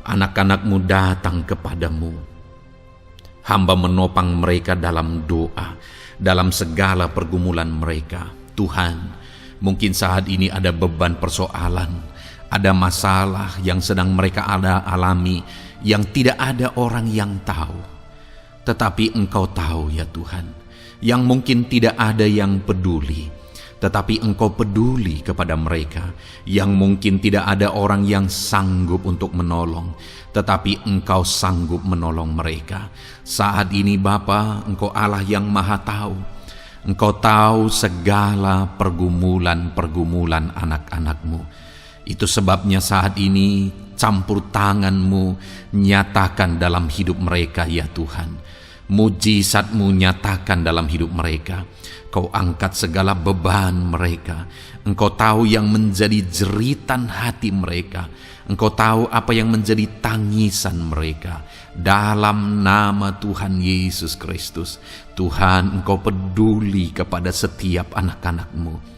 anak-anak-Mu datang kepada-Mu. Hamba menopang mereka dalam doa, dalam segala pergumulan mereka. Tuhan, mungkin saat ini ada beban persoalan, ada masalah yang sedang mereka alami, yang tidak ada orang yang tahu. Tetapi Engkau tahu ya Tuhan, yang mungkin tidak ada yang peduli. tetapi Engkau peduli kepada mereka yang mungkin tidak ada orang yang sanggup untuk menolong, tetapi Engkau sanggup menolong mereka. Saat ini Bapa, Engkau Allah yang Maha Tahu. Engkau tahu segala pergumulan-pergumulan anak-anak-Mu. Itu sebabnya saat ini campur tangan-Mu nyatakan dalam hidup mereka ya Tuhan. Mujizat-Mu nyatakan dalam hidup mereka. Kau angkat segala beban mereka. Engkau tahu yang menjadi jeritan hati mereka. Engkau tahu apa yang menjadi tangisan mereka. Dalam nama Tuhan Yesus Kristus, Tuhan, Engkau peduli kepada setiap anak-anak-Mu.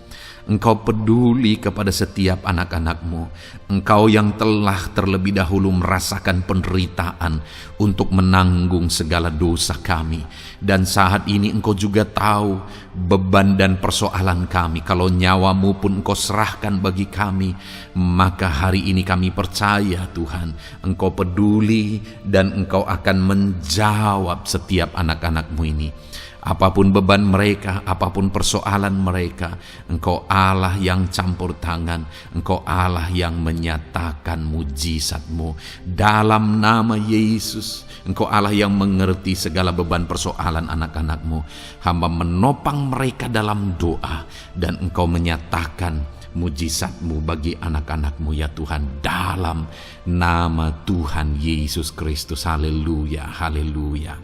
Engkau peduli kepada setiap anak-anak-Mu. Engkau yang telah terlebih dahulu merasakan penderitaan untuk menanggung segala dosa kami. Dan saat ini Engkau juga tahu beban dan persoalan kami. Kalau nyawa-Mu pun Engkau serahkan bagi kami, maka hari ini kami percaya Tuhan, Engkau peduli dan Engkau akan menjawab setiap anak-anak-Mu ini. Apapun beban mereka, apapun persoalan mereka, Engkau Allah yang campur tangan, Engkau Allah yang menyatakan mujizat-Mu. Dalam nama Yesus, Engkau Allah yang mengerti segala beban persoalan anak-anak-Mu. Hamba menopang mereka dalam doa, dan Engkau menyatakan mujizat-Mu bagi anak-anak-Mu ya Tuhan, dalam nama Tuhan Yesus Kristus. Haleluya, haleluya.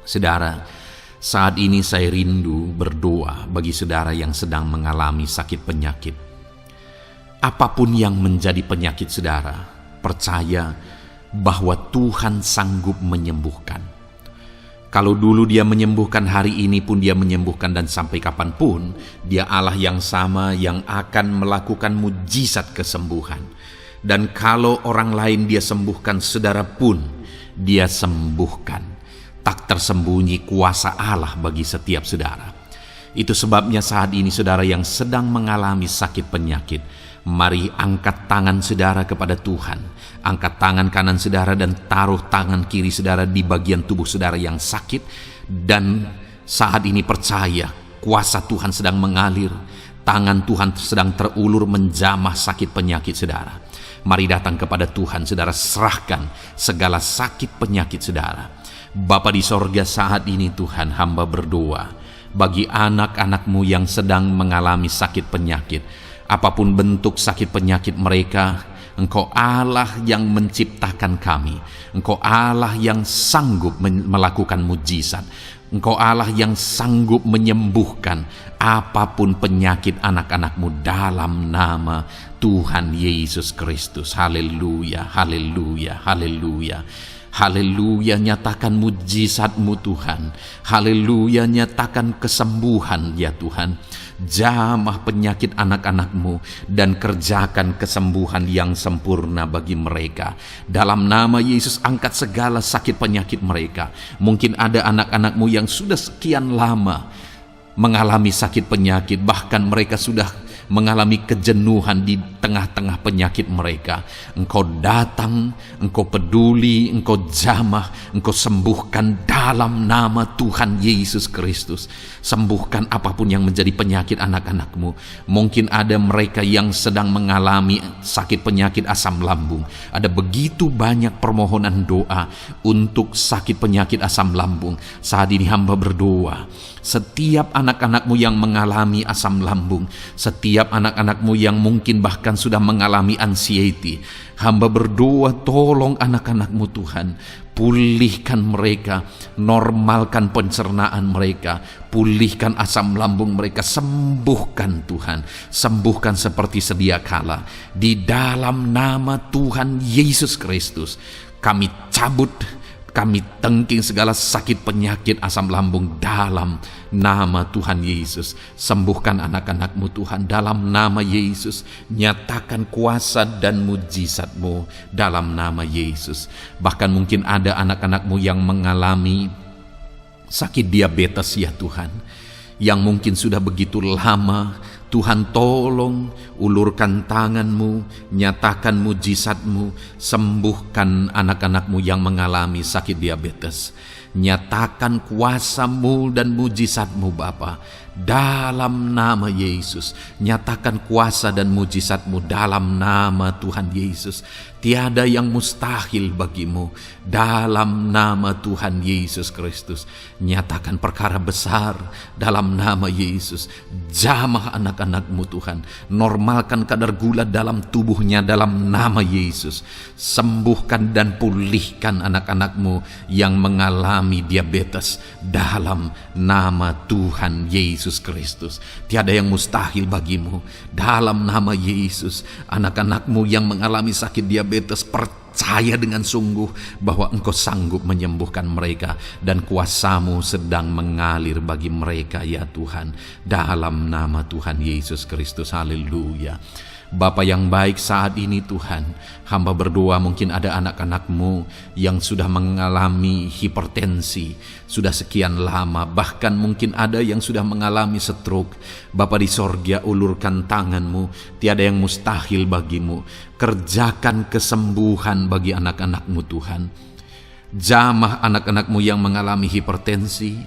Saudara, saat ini saya rindu berdoa bagi saudara yang sedang mengalami sakit penyakit. Apapun yang menjadi penyakit saudara, percaya bahwa Tuhan sanggup menyembuhkan. Kalau dulu Dia menyembuhkan, hari ini pun Dia menyembuhkan, dan sampai kapanpun Dia Allah yang sama yang akan melakukan mujizat kesembuhan. Dan kalau orang lain Dia sembuhkan, saudara pun Dia sembuhkan. Tak tersembunyi kuasa Allah bagi setiap saudara. Itu sebabnya saat ini saudara yang sedang mengalami sakit penyakit, mari angkat tangan saudara kepada Tuhan. Angkat tangan kanan saudara dan taruh tangan kiri saudara di bagian tubuh saudara yang sakit. Dan saat ini percaya kuasa Tuhan sedang mengalir. Tangan Tuhan sedang terulur menjamah sakit penyakit saudara. Mari datang kepada Tuhan saudara, serahkan segala sakit penyakit saudara. Bapa di sorga, saat ini Tuhan, hamba berdoa bagi anak-anak-Mu yang sedang mengalami sakit penyakit. Apapun bentuk sakit penyakit mereka, Engkau Allah yang menciptakan kami. Engkau Allah yang sanggup melakukan mujizat. Engkau Allah yang sanggup menyembuhkan apapun penyakit anak-anak-Mu dalam nama Tuhan Yesus Kristus. Haleluya, haleluya, haleluya. Haleluya, nyatakan mujizat-Mu Tuhan. Haleluya, nyatakan kesembuhan ya Tuhan. Jamah penyakit anak-anak-Mu dan kerjakan kesembuhan yang sempurna bagi mereka. Dalam nama Yesus, angkat segala sakit penyakit mereka. Mungkin ada anak-anak-Mu yang sudah sekian lama mengalami sakit penyakit, bahkan mereka sudah mengalami kejenuhan di tengah-tengah penyakit mereka. Engkau datang, Engkau peduli, Engkau jamah, Engkau sembuhkan dalam nama Tuhan Yesus Kristus. Sembuhkan apapun yang menjadi penyakit anak-anak-Mu. Mungkin ada mereka yang sedang mengalami sakit penyakit asam lambung. Ada begitu banyak permohonan doa untuk sakit penyakit asam lambung. Saat ini hamba berdoa, setiap anak-anak-Mu yang mengalami asam lambung, setiap anak-anak-Mu yang mungkin bahkan sudah mengalami anxiety, hamba berdoa, tolong anak-anak-Mu Tuhan, pulihkan mereka, normalkan pencernaan mereka, pulihkan asam lambung mereka, sembuhkan Tuhan, sembuhkan seperti sedia kala. Di dalam nama Tuhan Yesus Kristus, kami cabut, kami tengking segala sakit penyakit asam lambung dalam nama Tuhan Yesus. Sembuhkan anak-anak-Mu Tuhan dalam nama Yesus. Nyatakan kuasa dan mujizat-Mu dalam nama Yesus. Bahkan mungkin ada anak-anak-Mu yang mengalami sakit diabetes ya Tuhan, yang mungkin sudah begitu lama. Tuhan, tolong ulurkan tangan-Mu, nyatakan mujizat-Mu, sembuhkan anak-anak-Mu yang mengalami sakit diabetes. Nyatakan kuasa-Mu dan mujizat-Mu Bapa, dalam nama Yesus. Nyatakan kuasa dan mujizat-Mu dalam nama Tuhan Yesus. Tiada yang mustahil bagi-Mu, dalam nama Tuhan Yesus Kristus. Nyatakan perkara besar dalam nama Yesus. Jamah anak-anak-Mu Tuhan, normalkan kadar gula dalam tubuhnya dalam nama Yesus. Sembuhkan dan pulihkan anak-anak-Mu yang mengalami diabetes dalam nama Tuhan Yesus Kristus. Tiada yang mustahil bagi-Mu, dalam nama Yesus. Anak-anak-Mu yang mengalami sakit diabetes, percaya dengan sungguh bahwa Engkau sanggup menyembuhkan mereka, dan kuasa-Mu sedang mengalir bagi mereka ya Tuhan, dalam nama Tuhan Yesus Kristus. Haleluya. Bapa yang baik, saat ini Tuhan, hamba berdoa mungkin ada anak-anak-Mu yang sudah mengalami hipertensi sudah sekian lama, bahkan mungkin ada yang sudah mengalami stroke. Bapa di sorga, ulurkan tangan-Mu, tiada yang mustahil bagi-Mu. Kerjakan kesembuhan bagi anak-anak-Mu Tuhan. Jamah anak-anak-Mu yang mengalami hipertensi,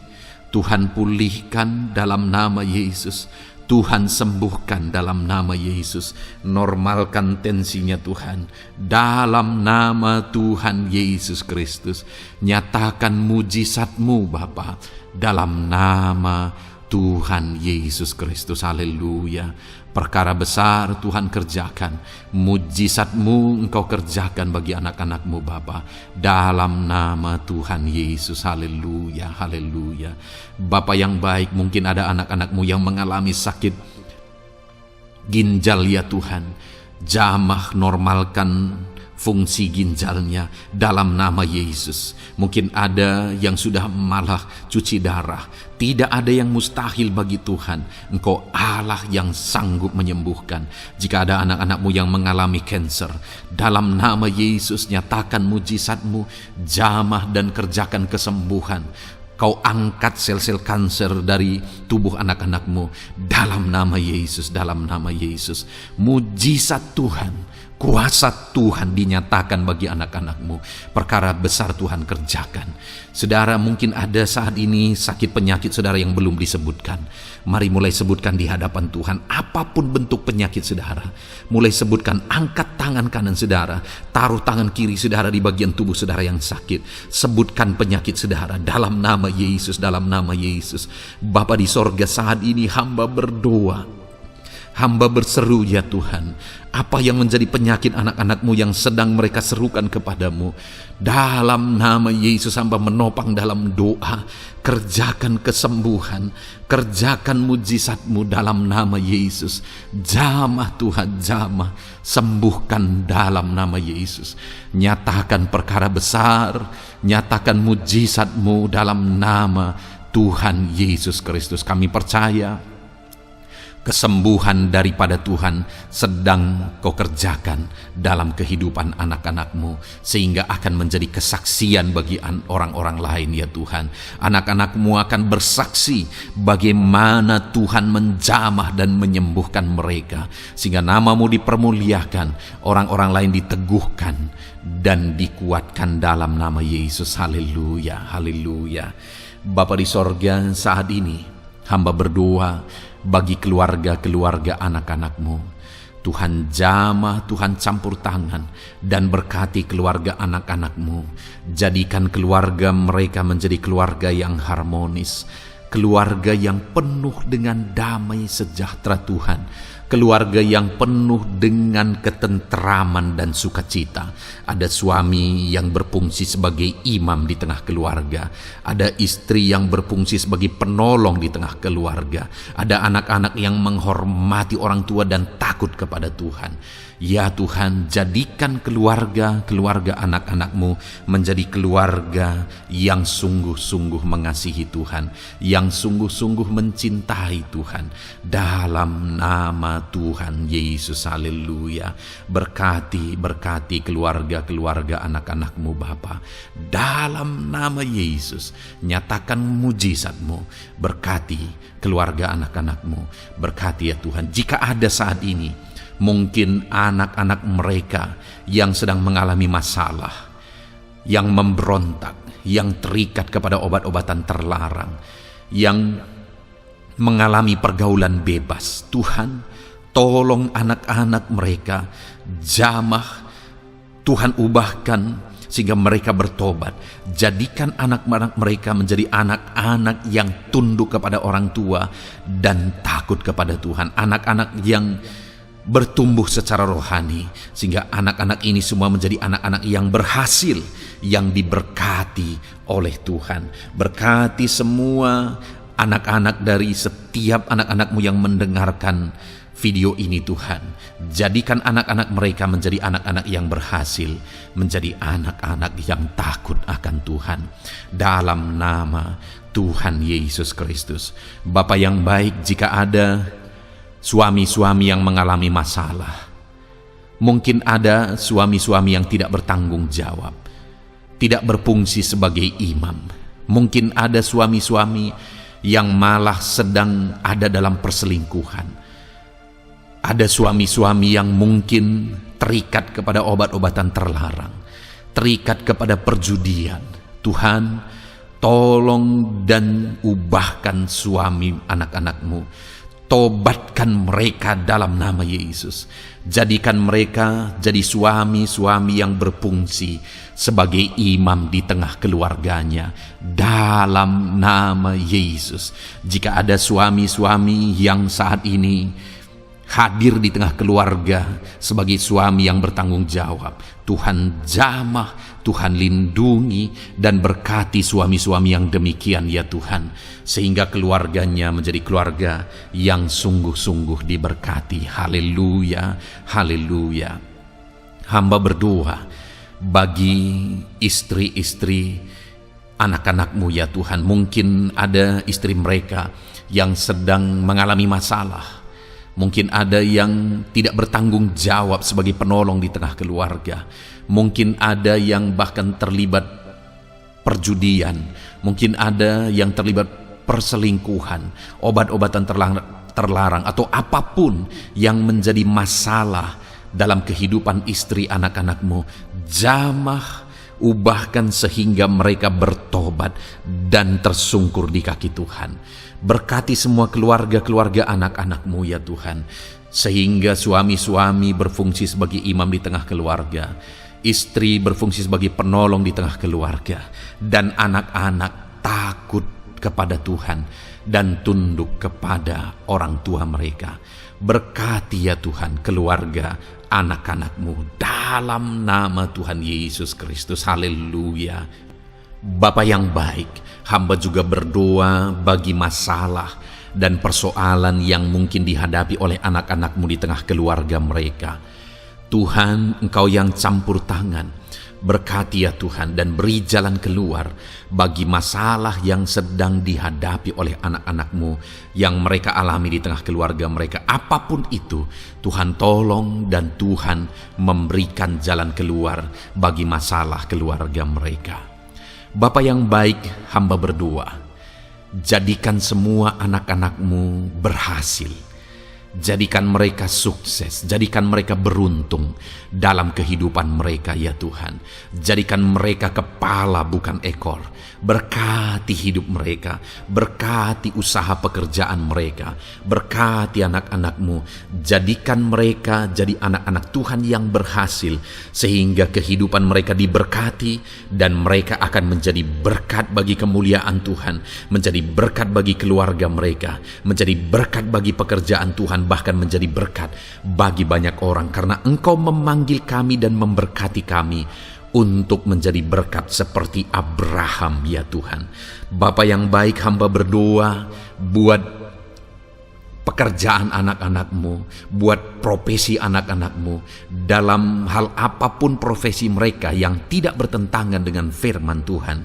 Tuhan pulihkan dalam nama Yesus. Tuhan sembuhkan dalam nama Yesus. Normalkan tensinya Tuhan, dalam nama Tuhan Yesus Kristus. Nyatakan mujizat-Mu Bapa, dalam nama Tuhan Yesus Kristus. Haleluya. Perkara besar Tuhan kerjakan, mujizat-Mu Engkau kerjakan bagi anak-anak-Mu Bapa, dalam nama Tuhan Yesus. Haleluya, haleluya. Bapa yang baik, mungkin ada anak-anak-Mu yang mengalami sakit ginjal ya Tuhan. Jamah normalkan fungsi ginjalnya dalam nama Yesus. Mungkin ada yang sudah malah cuci darah. Tidak ada yang mustahil bagi Tuhan. Engkau Allah yang sanggup menyembuhkan. Jika ada anak-anak-Mu yang mengalami kanker, dalam nama Yesus nyatakan mujizat-Mu, jamah dan kerjakan kesembuhan. Kau angkat sel-sel kanker dari tubuh anak-anak-Mu dalam nama Yesus, dalam nama Yesus. Mujizat Tuhan, kuasa Tuhan dinyatakan bagi anak-anak-Mu. Perkara besar Tuhan kerjakan. Saudara, mungkin ada saat ini sakit penyakit saudara yang belum disebutkan. Mari mulai sebutkan di hadapan Tuhan. Apapun bentuk penyakit saudara, mulai sebutkan. Angkat tangan kanan saudara, taruh tangan kiri saudara di bagian tubuh saudara yang sakit. Sebutkan penyakit saudara dalam nama Yesus, dalam nama Yesus. Bapa di sorga, saat ini hamba berdoa, hamba berseru ya Tuhan, apa yang menjadi penyakit anak-anak-Mu yang sedang mereka serukan kepadamu, dalam nama Yesus hamba menopang dalam doa. Kerjakan kesembuhan, kerjakan mujizat-Mu dalam nama Yesus. Jamah Tuhan, jamah, sembuhkan dalam nama Yesus. Nyatakan perkara besar, nyatakan mujizat-Mu dalam nama Tuhan Yesus Kristus. Kami percaya kesembuhan daripada Tuhan sedang Kau kerjakan dalam kehidupan anak-anak-Mu, sehingga akan menjadi kesaksian bagi orang-orang lain ya Tuhan. Anak-anak-Mu akan bersaksi bagaimana Tuhan menjamah dan menyembuhkan mereka, sehingga nama-Mu dipermuliakan, orang-orang lain diteguhkan dan dikuatkan dalam nama Yesus. Haleluya, haleluya. Bapa di sorga, saat ini hamba berdoa bagi keluarga-keluarga anak-anak-Mu. Tuhan jamah, Tuhan campur tangan dan berkati keluarga anak-anak-Mu. Jadikan keluarga mereka menjadi keluarga yang harmonis, keluarga yang penuh dengan damai sejahtera Tuhan, keluarga yang penuh dengan ketenteraman dan sukacita. Ada suami yang berfungsi sebagai imam di tengah keluarga, ada istri yang berfungsi sebagai penolong di tengah keluarga, ada anak-anak yang menghormati orang tua dan takut kepada Tuhan. Ya Tuhan, jadikan keluarga anak-anak-Mu menjadi keluarga yang sungguh-sungguh mengasihi Tuhan, yang sungguh-sungguh mencintai Tuhan, dalam nama Tuhan Yesus. Haleluya. Berkati keluarga anak-anak-Mu Bapa, dalam nama Yesus. Nyatakan mujizat-Mu, berkati keluarga anak-anak-Mu, berkati ya Tuhan. Jika ada saat ini, mungkin anak-anak mereka yang sedang mengalami masalah, yang memberontak, yang terikat kepada obat-obatan terlarang, yang mengalami pergaulan bebas. Tuhan, tolong anak-anak mereka, jamah Tuhan, ubahkan sehingga mereka bertobat. Jadikan anak-anak mereka menjadi anak-anak yang tunduk kepada orang tua dan takut kepada Tuhan. Anak-anak yang bertumbuh secara rohani, sehingga anak-anak ini semua menjadi anak-anak yang berhasil, yang diberkati oleh Tuhan. Berkati semua anak-anak dari setiap anak-anak-Mu yang mendengarkan video ini Tuhan. Jadikan anak-anak mereka menjadi anak-anak yang berhasil, menjadi anak-anak yang takut akan Tuhan. Dalam nama Tuhan Yesus Kristus. Bapa yang baik, jika ada suami-suami yang mengalami masalah, mungkin ada suami-suami yang tidak bertanggung jawab, tidak berfungsi sebagai imam. Mungkin ada suami-suami yang malah sedang ada dalam perselingkuhan. Ada suami-suami yang mungkin terikat kepada obat-obatan terlarang, terikat kepada perjudian. Tuhan, tolong dan ubahkan suami anak-anak-Mu. Tobatkan mereka dalam nama Yesus. Jadikan mereka jadi suami-suami yang berfungsi sebagai imam di tengah keluarganya. Dalam nama Yesus. Jika ada suami-suami yang saat ini hadir di tengah keluarga sebagai suami yang bertanggung jawab, Tuhan jamah, Tuhan lindungi dan berkati suami-suami yang demikian ya Tuhan, sehingga keluarganya menjadi keluarga yang sungguh-sungguh diberkati. Haleluya, haleluya. Hamba berdoa bagi istri-istri anak-anak-Mu ya Tuhan. Mungkin ada istri mereka yang sedang mengalami masalah. Mungkin ada yang tidak bertanggung jawab sebagai penolong di tengah keluarga. Mungkin ada yang bahkan terlibat perjudian. Mungkin ada yang terlibat perselingkuhan, obat-obatan terlarang, atau apapun yang menjadi masalah dalam kehidupan istri anak-anak-Mu. Jamah, ubahkan sehingga mereka bertobat dan tersungkur di kaki Tuhan. Berkati semua keluarga-keluarga anak-anak-Mu ya Tuhan, sehingga suami-suami berfungsi sebagai imam di tengah keluarga, istri berfungsi sebagai penolong di tengah keluarga, dan anak-anak takut kepada Tuhan dan tunduk kepada orang tua mereka. Berkati ya Tuhan keluarga anak-anak-Mu dalam nama Tuhan Yesus Kristus. Haleluya. Bapa yang baik, hamba juga berdoa bagi masalah dan persoalan yang mungkin dihadapi oleh anak-anak-Mu di tengah keluarga mereka. Tuhan, Engkau yang campur tangan, berkati ya Tuhan dan beri jalan keluar bagi masalah yang sedang dihadapi oleh anak-anak-Mu yang mereka alami di tengah keluarga mereka. Apapun itu, Tuhan tolong dan Tuhan memberikan jalan keluar bagi masalah keluarga mereka. Bapa yang baik, hamba berdoa, jadikan semua anak-anak-Mu berhasil. Jadikan mereka sukses, jadikan mereka beruntung dalam kehidupan mereka ya Tuhan. Jadikan mereka kepala bukan ekor. Berkati hidup mereka, berkati usaha pekerjaan mereka, berkati anak-anak-Mu. Jadikan mereka jadi anak-anak Tuhan yang berhasil, sehingga kehidupan mereka diberkati dan mereka akan menjadi berkat bagi kemuliaan Tuhan, menjadi berkat bagi keluarga mereka, menjadi berkat bagi pekerjaan Tuhan, bahkan menjadi berkat bagi banyak orang, karena Engkau memanggil kami dan memberkati kami untuk menjadi berkat seperti Abraham ya Tuhan. Bapa yang baik, hamba berdoa buat pekerjaan anak-anak-Mu, buat profesi anak-anak-Mu, dalam hal apapun profesi mereka yang tidak bertentangan dengan firman Tuhan.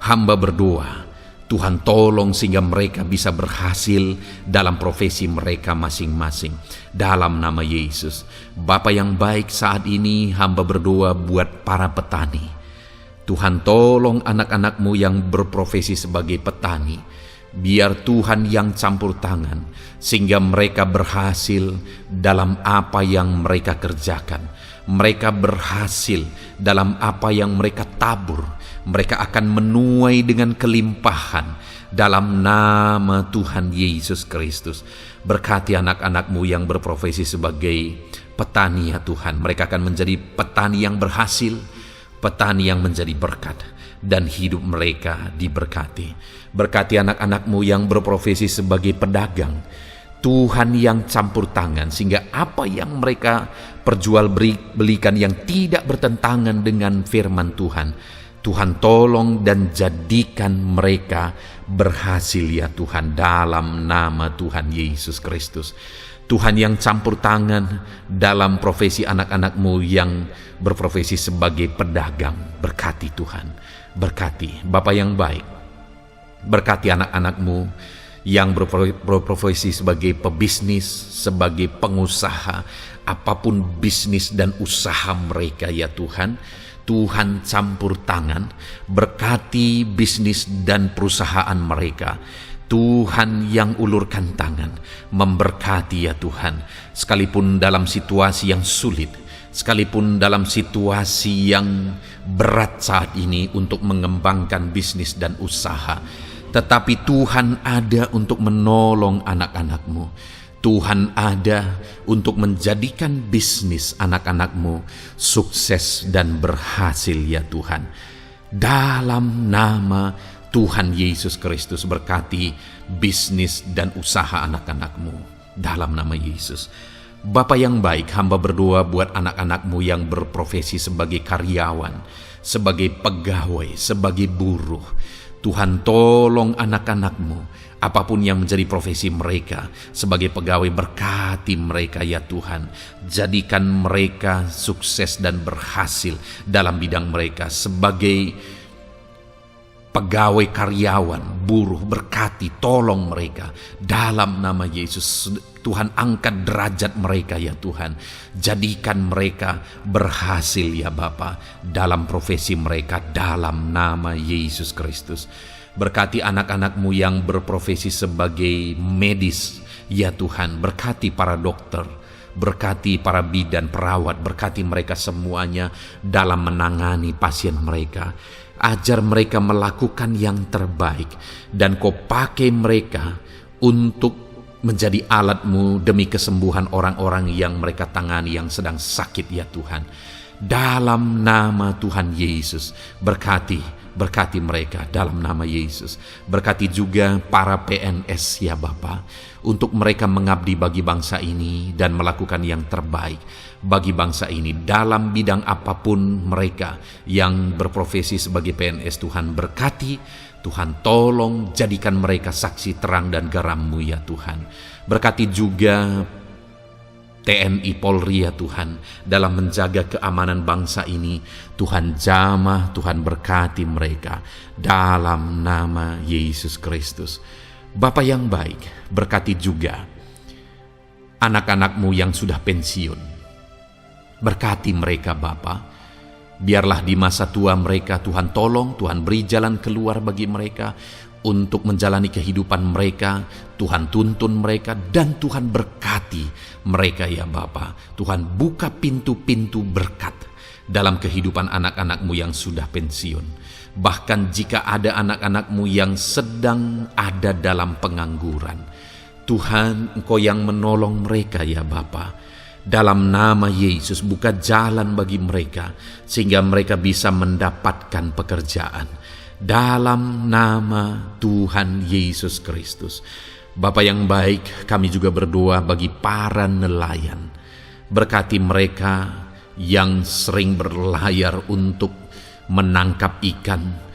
Hamba berdoa Tuhan tolong sehingga mereka bisa berhasil dalam profesi mereka masing-masing. Dalam nama Yesus. Bapa yang baik, saat ini hamba berdoa buat para petani. Tuhan tolong anak-anak-Mu yang berprofesi sebagai petani. Biar Tuhan yang campur tangan, sehingga mereka berhasil dalam apa yang mereka kerjakan. Mereka berhasil dalam apa yang mereka tabur. Mereka akan menuai dengan kelimpahan dalam nama Tuhan Yesus Kristus. Berkati anak-anak-Mu yang berprofesi sebagai petani ya Tuhan. Mereka akan menjadi petani yang berhasil, petani yang menjadi berkat, dan hidup mereka diberkati. Berkati anak-anak-Mu yang berprofesi sebagai pedagang, Tuhan yang campur tangan, sehingga apa yang mereka belikan yang tidak bertentangan dengan firman Tuhan, Tuhan tolong dan jadikan mereka berhasil ya Tuhan, dalam nama Tuhan Yesus Kristus. Tuhan yang campur tangan dalam profesi anak-anak-Mu yang berprofesi sebagai pedagang, berkati Tuhan, berkati Bapa yang baik, berkati anak-anak-Mu yang berprofesi sebagai pebisnis, sebagai pengusaha, apapun bisnis dan usaha mereka ya Tuhan. Tuhan campur tangan, berkati bisnis dan perusahaan mereka. Tuhan yang ulurkan tangan, memberkati ya Tuhan, sekalipun dalam situasi yang sulit, sekalipun dalam situasi yang berat saat ini untuk mengembangkan bisnis dan usaha, tetapi Tuhan ada untuk menolong anak-anak-Mu. Tuhan ada untuk menjadikan bisnis anak-anak-Mu sukses dan berhasil ya Tuhan. Dalam nama Tuhan Yesus Kristus, berkati bisnis dan usaha anak-anak-Mu dalam nama Yesus. Bapa yang baik, hamba berdoa buat anak-anak-Mu yang berprofesi sebagai karyawan, sebagai pegawai, sebagai buruh. Tuhan tolong anak-anak-Mu, apapun yang menjadi profesi mereka, sebagai pegawai berkati mereka ya Tuhan. Jadikan mereka sukses dan berhasil dalam bidang mereka. Sebagai pegawai karyawan, buruh, berkati, tolong mereka dalam nama Yesus. Tuhan angkat derajat mereka ya Tuhan. Jadikan mereka berhasil ya Bapa dalam profesi mereka dalam nama Yesus Kristus. Berkati anak-anak-Mu yang berprofesi sebagai medis ya Tuhan. Berkati para dokter, berkati para bidan, perawat, berkati mereka semuanya dalam menangani pasien mereka. Ajar mereka melakukan yang terbaik, dan Kau pakai mereka untuk menjadi alat-Mu demi kesembuhan orang-orang yang mereka tangani yang sedang sakit ya Tuhan. Dalam nama Tuhan Yesus, berkati mereka dalam nama Yesus. Berkati juga para PNS ya Bapa, untuk mereka mengabdi bagi bangsa ini dan melakukan yang terbaik bagi bangsa ini dalam bidang apapun mereka yang berprofesi sebagai PNS. Tuhan berkati, Tuhan tolong jadikan mereka saksi terang dan garam-Mu ya Tuhan. Berkati juga TNI Polri ya Tuhan, dalam menjaga keamanan bangsa ini. Tuhan jamah, Tuhan berkati mereka dalam nama Yesus Kristus. Bapa yang baik, berkati juga anak-anak-Mu yang sudah pensiun. Berkati mereka Bapa. Biarlah di masa tua mereka Tuhan tolong, Tuhan beri jalan keluar bagi mereka untuk menjalani kehidupan mereka. Tuhan tuntun mereka dan Tuhan berkati mereka ya Bapa. Tuhan buka pintu-pintu berkat dalam kehidupan anak-anak-Mu yang sudah pensiun. Bahkan jika ada anak-anak-Mu yang sedang ada dalam pengangguran, Tuhan Engkau yang menolong mereka ya Bapa. Dalam nama Yesus, buka jalan bagi mereka sehingga mereka bisa mendapatkan pekerjaan. Dalam nama Tuhan Yesus Kristus. Bapa yang baik, kami juga berdoa bagi para nelayan. Berkati mereka yang sering berlayar untuk menangkap ikan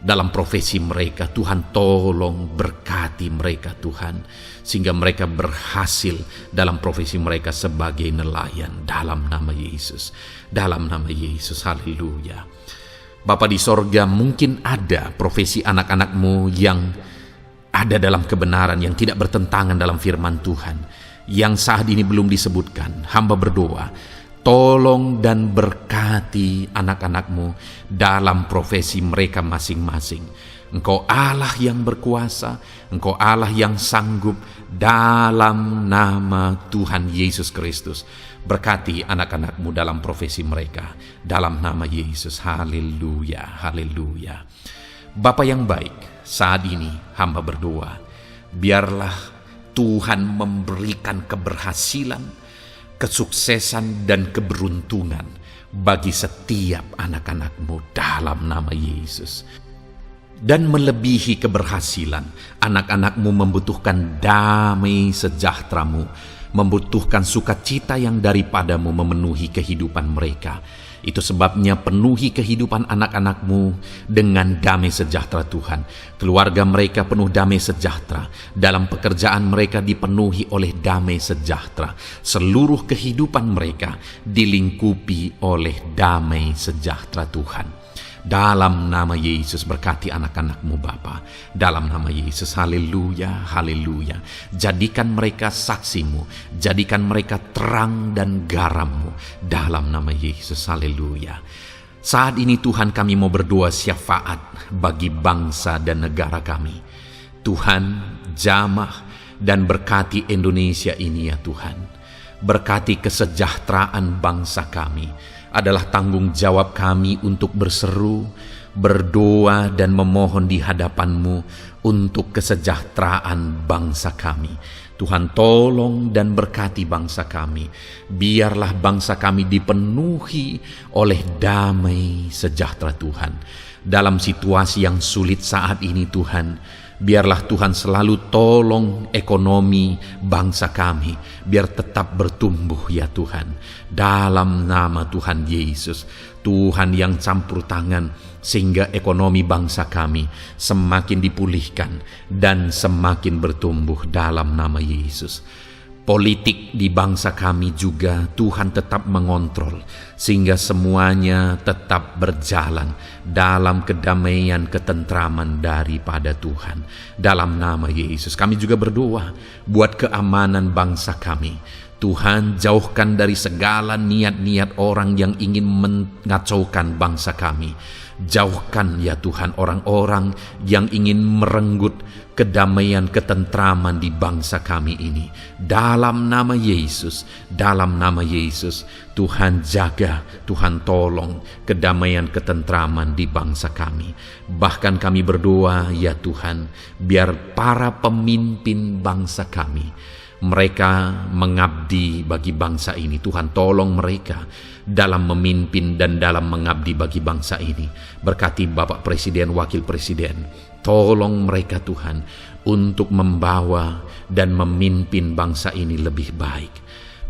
dalam profesi mereka. Tuhan tolong berkati mereka Tuhan, sehingga mereka berhasil dalam profesi mereka sebagai nelayan dalam nama Yesus. Dalam nama Yesus, haleluya. Bapa di sorga, mungkin ada profesi anak-anak-Mu yang ada dalam kebenaran, yang tidak bertentangan dalam firman Tuhan, yang saat ini belum disebutkan. Hamba berdoa, Tolong dan berkati anak-anak-Mu dalam profesi mereka masing-masing. Engkau Allah yang berkuasa, Engkau Allah yang sanggup, dalam nama Tuhan Yesus Kristus. Berkati anak-anak-Mu dalam profesi mereka, dalam nama Yesus. Haleluya, haleluya. Bapa yang baik, saat ini hamba berdoa, biarlah Tuhan memberikan keberhasilan, kesuksesan dan keberuntungan bagi setiap anak-anak-Mu dalam nama Yesus. Dan melebihi keberhasilan, anak-anak-Mu membutuhkan damai sejahtera-Mu, membutuhkan sukacita yang daripada-Mu memenuhi kehidupan mereka. Itu sebabnya penuhi kehidupan anak-anak-Mu dengan damai sejahtera Tuhan. Keluarga mereka penuh damai sejahtera. Dalam pekerjaan mereka dipenuhi oleh damai sejahtera. Seluruh kehidupan mereka dilingkupi oleh damai sejahtera Tuhan. Dalam nama Yesus berkati anak-anak-Mu Bapa. Dalam nama Yesus, haleluya, haleluya. Jadikan mereka saksi-Mu, jadikan mereka terang dan garam-Mu. Dalam nama Yesus, haleluya. Saat ini Tuhan, kami mau berdoa syafaat bagi bangsa dan negara kami. Tuhan, jamah dan berkati Indonesia ini ya Tuhan. Berkati kesejahteraan bangsa kami. Adalah tanggung jawab kami untuk berseru, berdoa dan memohon di hadapan-Mu untuk kesejahteraan bangsa kami. Tuhan, tolong dan berkati bangsa kami. Biarlah bangsa kami dipenuhi oleh damai sejahtera Tuhan. Dalam situasi yang sulit saat ini Tuhan, biarlah Tuhan selalu tolong ekonomi bangsa kami, biar tetap bertumbuh ya Tuhan. Dalam nama Tuhan Yesus, Tuhan yang campur tangan, sehingga ekonomi bangsa kami semakin dipulihkan dan semakin bertumbuh dalam nama Yesus. Politik di bangsa kami juga Tuhan tetap mengontrol, sehingga semuanya tetap berjalan dalam kedamaian ketentraman daripada Tuhan. Dalam nama Yesus kami juga berdoa buat keamanan bangsa kami. Tuhan, jauhkan dari segala niat-niat orang yang ingin mengacaukan bangsa kami. Jauhkan ya Tuhan orang-orang yang ingin merenggut kedamaian ketentraman di bangsa kami ini. Dalam nama Yesus, dalam nama Yesus, Tuhan jaga, Tuhan tolong kedamaian ketentraman di bangsa kami. Bahkan kami berdoa ya Tuhan, biar para pemimpin bangsa kami, mereka mengabdi bagi bangsa ini. Tuhan tolong mereka dalam memimpin dan dalam mengabdi bagi bangsa ini. Berkati Bapak Presiden, Wakil Presiden. Tolong mereka Tuhan untuk membawa dan memimpin bangsa ini lebih baik.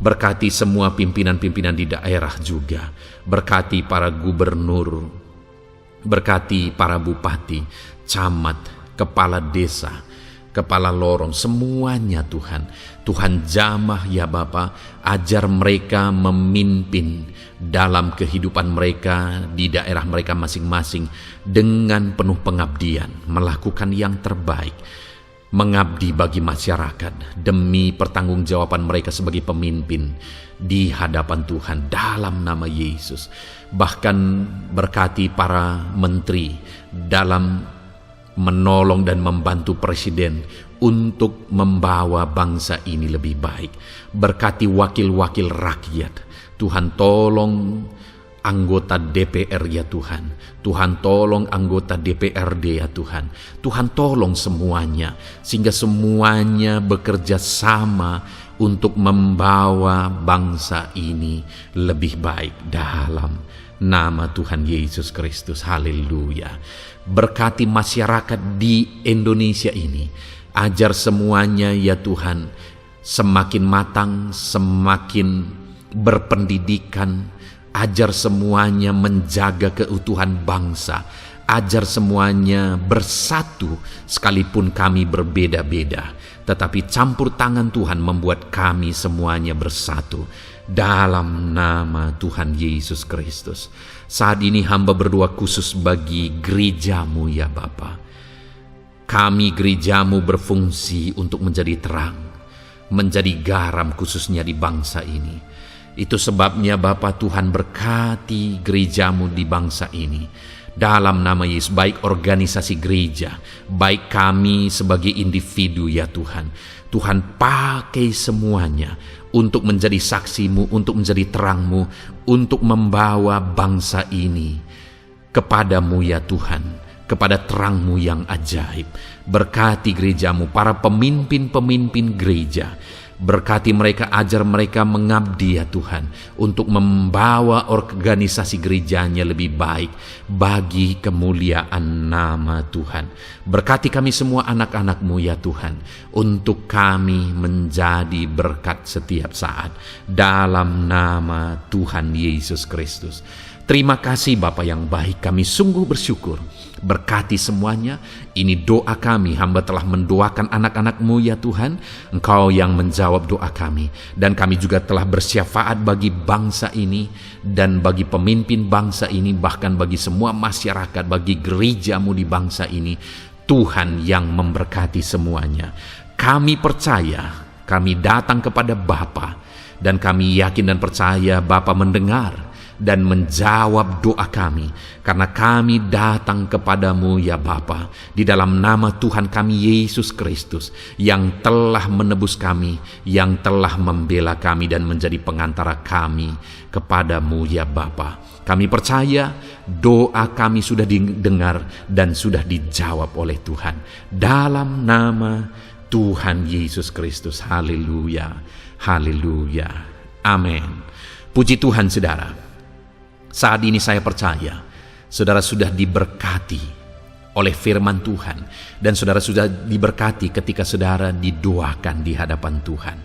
Berkati semua pimpinan-pimpinan di daerah juga. Berkati para gubernur. Berkati para bupati, camat, kepala desa, kepala lorong, semuanya Tuhan. Tuhan jamah ya Bapa, ajar mereka memimpin dalam kehidupan mereka di daerah mereka masing-masing dengan penuh pengabdian, melakukan yang terbaik, mengabdi bagi masyarakat demi pertanggungjawaban mereka sebagai pemimpin di hadapan Tuhan dalam nama Yesus. Bahkan berkati para menteri dalam menolong dan membantu presiden untuk membawa bangsa ini lebih baik. Berkati wakil-wakil rakyat. Tuhan tolong anggota DPR ya Tuhan. Tuhan tolong anggota DPRD ya Tuhan. Tuhan tolong semuanya, sehingga semuanya bekerja sama untuk membawa bangsa ini lebih baik dalam nama Tuhan Yesus Kristus. Haleluya. Berkati masyarakat di Indonesia ini. Ajar semuanya ya Tuhan semakin matang, semakin berpendidikan. Ajar semuanya menjaga keutuhan bangsa. Ajar semuanya bersatu sekalipun kami berbeda-beda. Tetapi campur tangan Tuhan membuat kami semuanya bersatu. Dalam nama Tuhan Yesus Kristus. Saat ini hamba berdoa khusus bagi gerejamu ya Bapa. Kami gerejamu berfungsi untuk menjadi terang, menjadi garam khususnya di bangsa ini. Itu sebabnya Bapa Tuhan berkati gerejamu di bangsa ini. Dalam nama Yesus, baik organisasi gereja, baik kami sebagai individu ya Tuhan. Tuhan pakai semuanya untuk menjadi saksimu, untuk menjadi terangmu, untuk membawa bangsa ini kepadamu ya Tuhan, kepada terangmu yang ajaib. Berkati gerejamu, para pemimpin-pemimpin gereja. Berkati mereka, ajar mereka mengabdi ya Tuhan, untuk membawa organisasi gerejanya lebih baik bagi kemuliaan nama Tuhan. Berkati kami semua anak-anak-Mu ya Tuhan, untuk kami menjadi berkat setiap saat. Dalam nama Tuhan Yesus Kristus. Terima kasih Bapa yang baik, kami sungguh bersyukur. Berkati semuanya. Ini doa kami, hamba telah mendoakan anak-anak-Mu ya Tuhan. Engkau yang menjawab doa kami. Dan kami juga telah bersyafaat bagi bangsa ini, dan bagi pemimpin bangsa ini, bahkan bagi semua masyarakat, bagi gereja-Mu di bangsa ini. Tuhan yang memberkati semuanya. Kami percaya, kami datang kepada Bapa, dan kami yakin dan percaya Bapa mendengar dan menjawab doa kami, karena kami datang kepadamu ya Bapa, di dalam nama Tuhan kami Yesus Kristus, yang telah menebus kami, yang telah membela kami dan menjadi pengantara kami kepadamu ya Bapa. Kami percaya doa kami sudah didengar dan sudah dijawab oleh Tuhan, dalam nama Tuhan Yesus Kristus. Haleluya, haleluya, amin. Puji Tuhan saudara. Saat ini saya percaya saudara sudah diberkati oleh firman Tuhan, dan saudara sudah diberkati ketika saudara didoakan di hadapan Tuhan.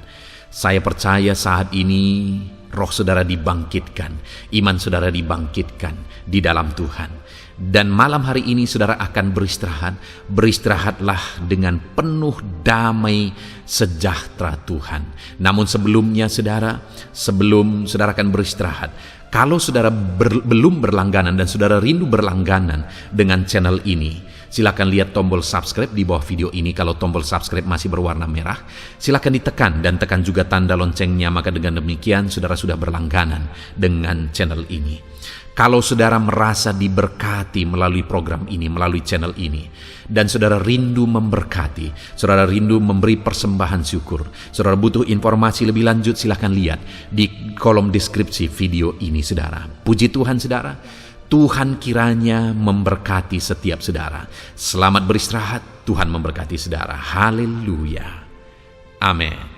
Saya percaya saat ini roh saudara dibangkitkan, iman saudara dibangkitkan di dalam Tuhan. Dan malam hari ini saudara akan beristirahat. Beristirahatlah dengan penuh damai sejahtera Tuhan. Namun sebelumnya saudara, sebelum saudara akan beristirahat, kalau saudara belum berlangganan dan saudara rindu berlangganan dengan channel ini, silakan lihat tombol subscribe di bawah video ini. Kalau tombol subscribe masih berwarna merah, silakan ditekan dan tekan juga tanda loncengnya. Maka dengan demikian saudara sudah berlangganan dengan channel ini. Kalau saudara merasa diberkati melalui program ini, melalui channel ini, dan saudara rindu memberkati, saudara rindu memberi persembahan syukur, saudara butuh informasi lebih lanjut, silakan lihat di kolom deskripsi video ini saudara. Puji Tuhan saudara, Tuhan kiranya memberkati setiap saudara. Selamat beristirahat, Tuhan memberkati saudara. Haleluya, amin.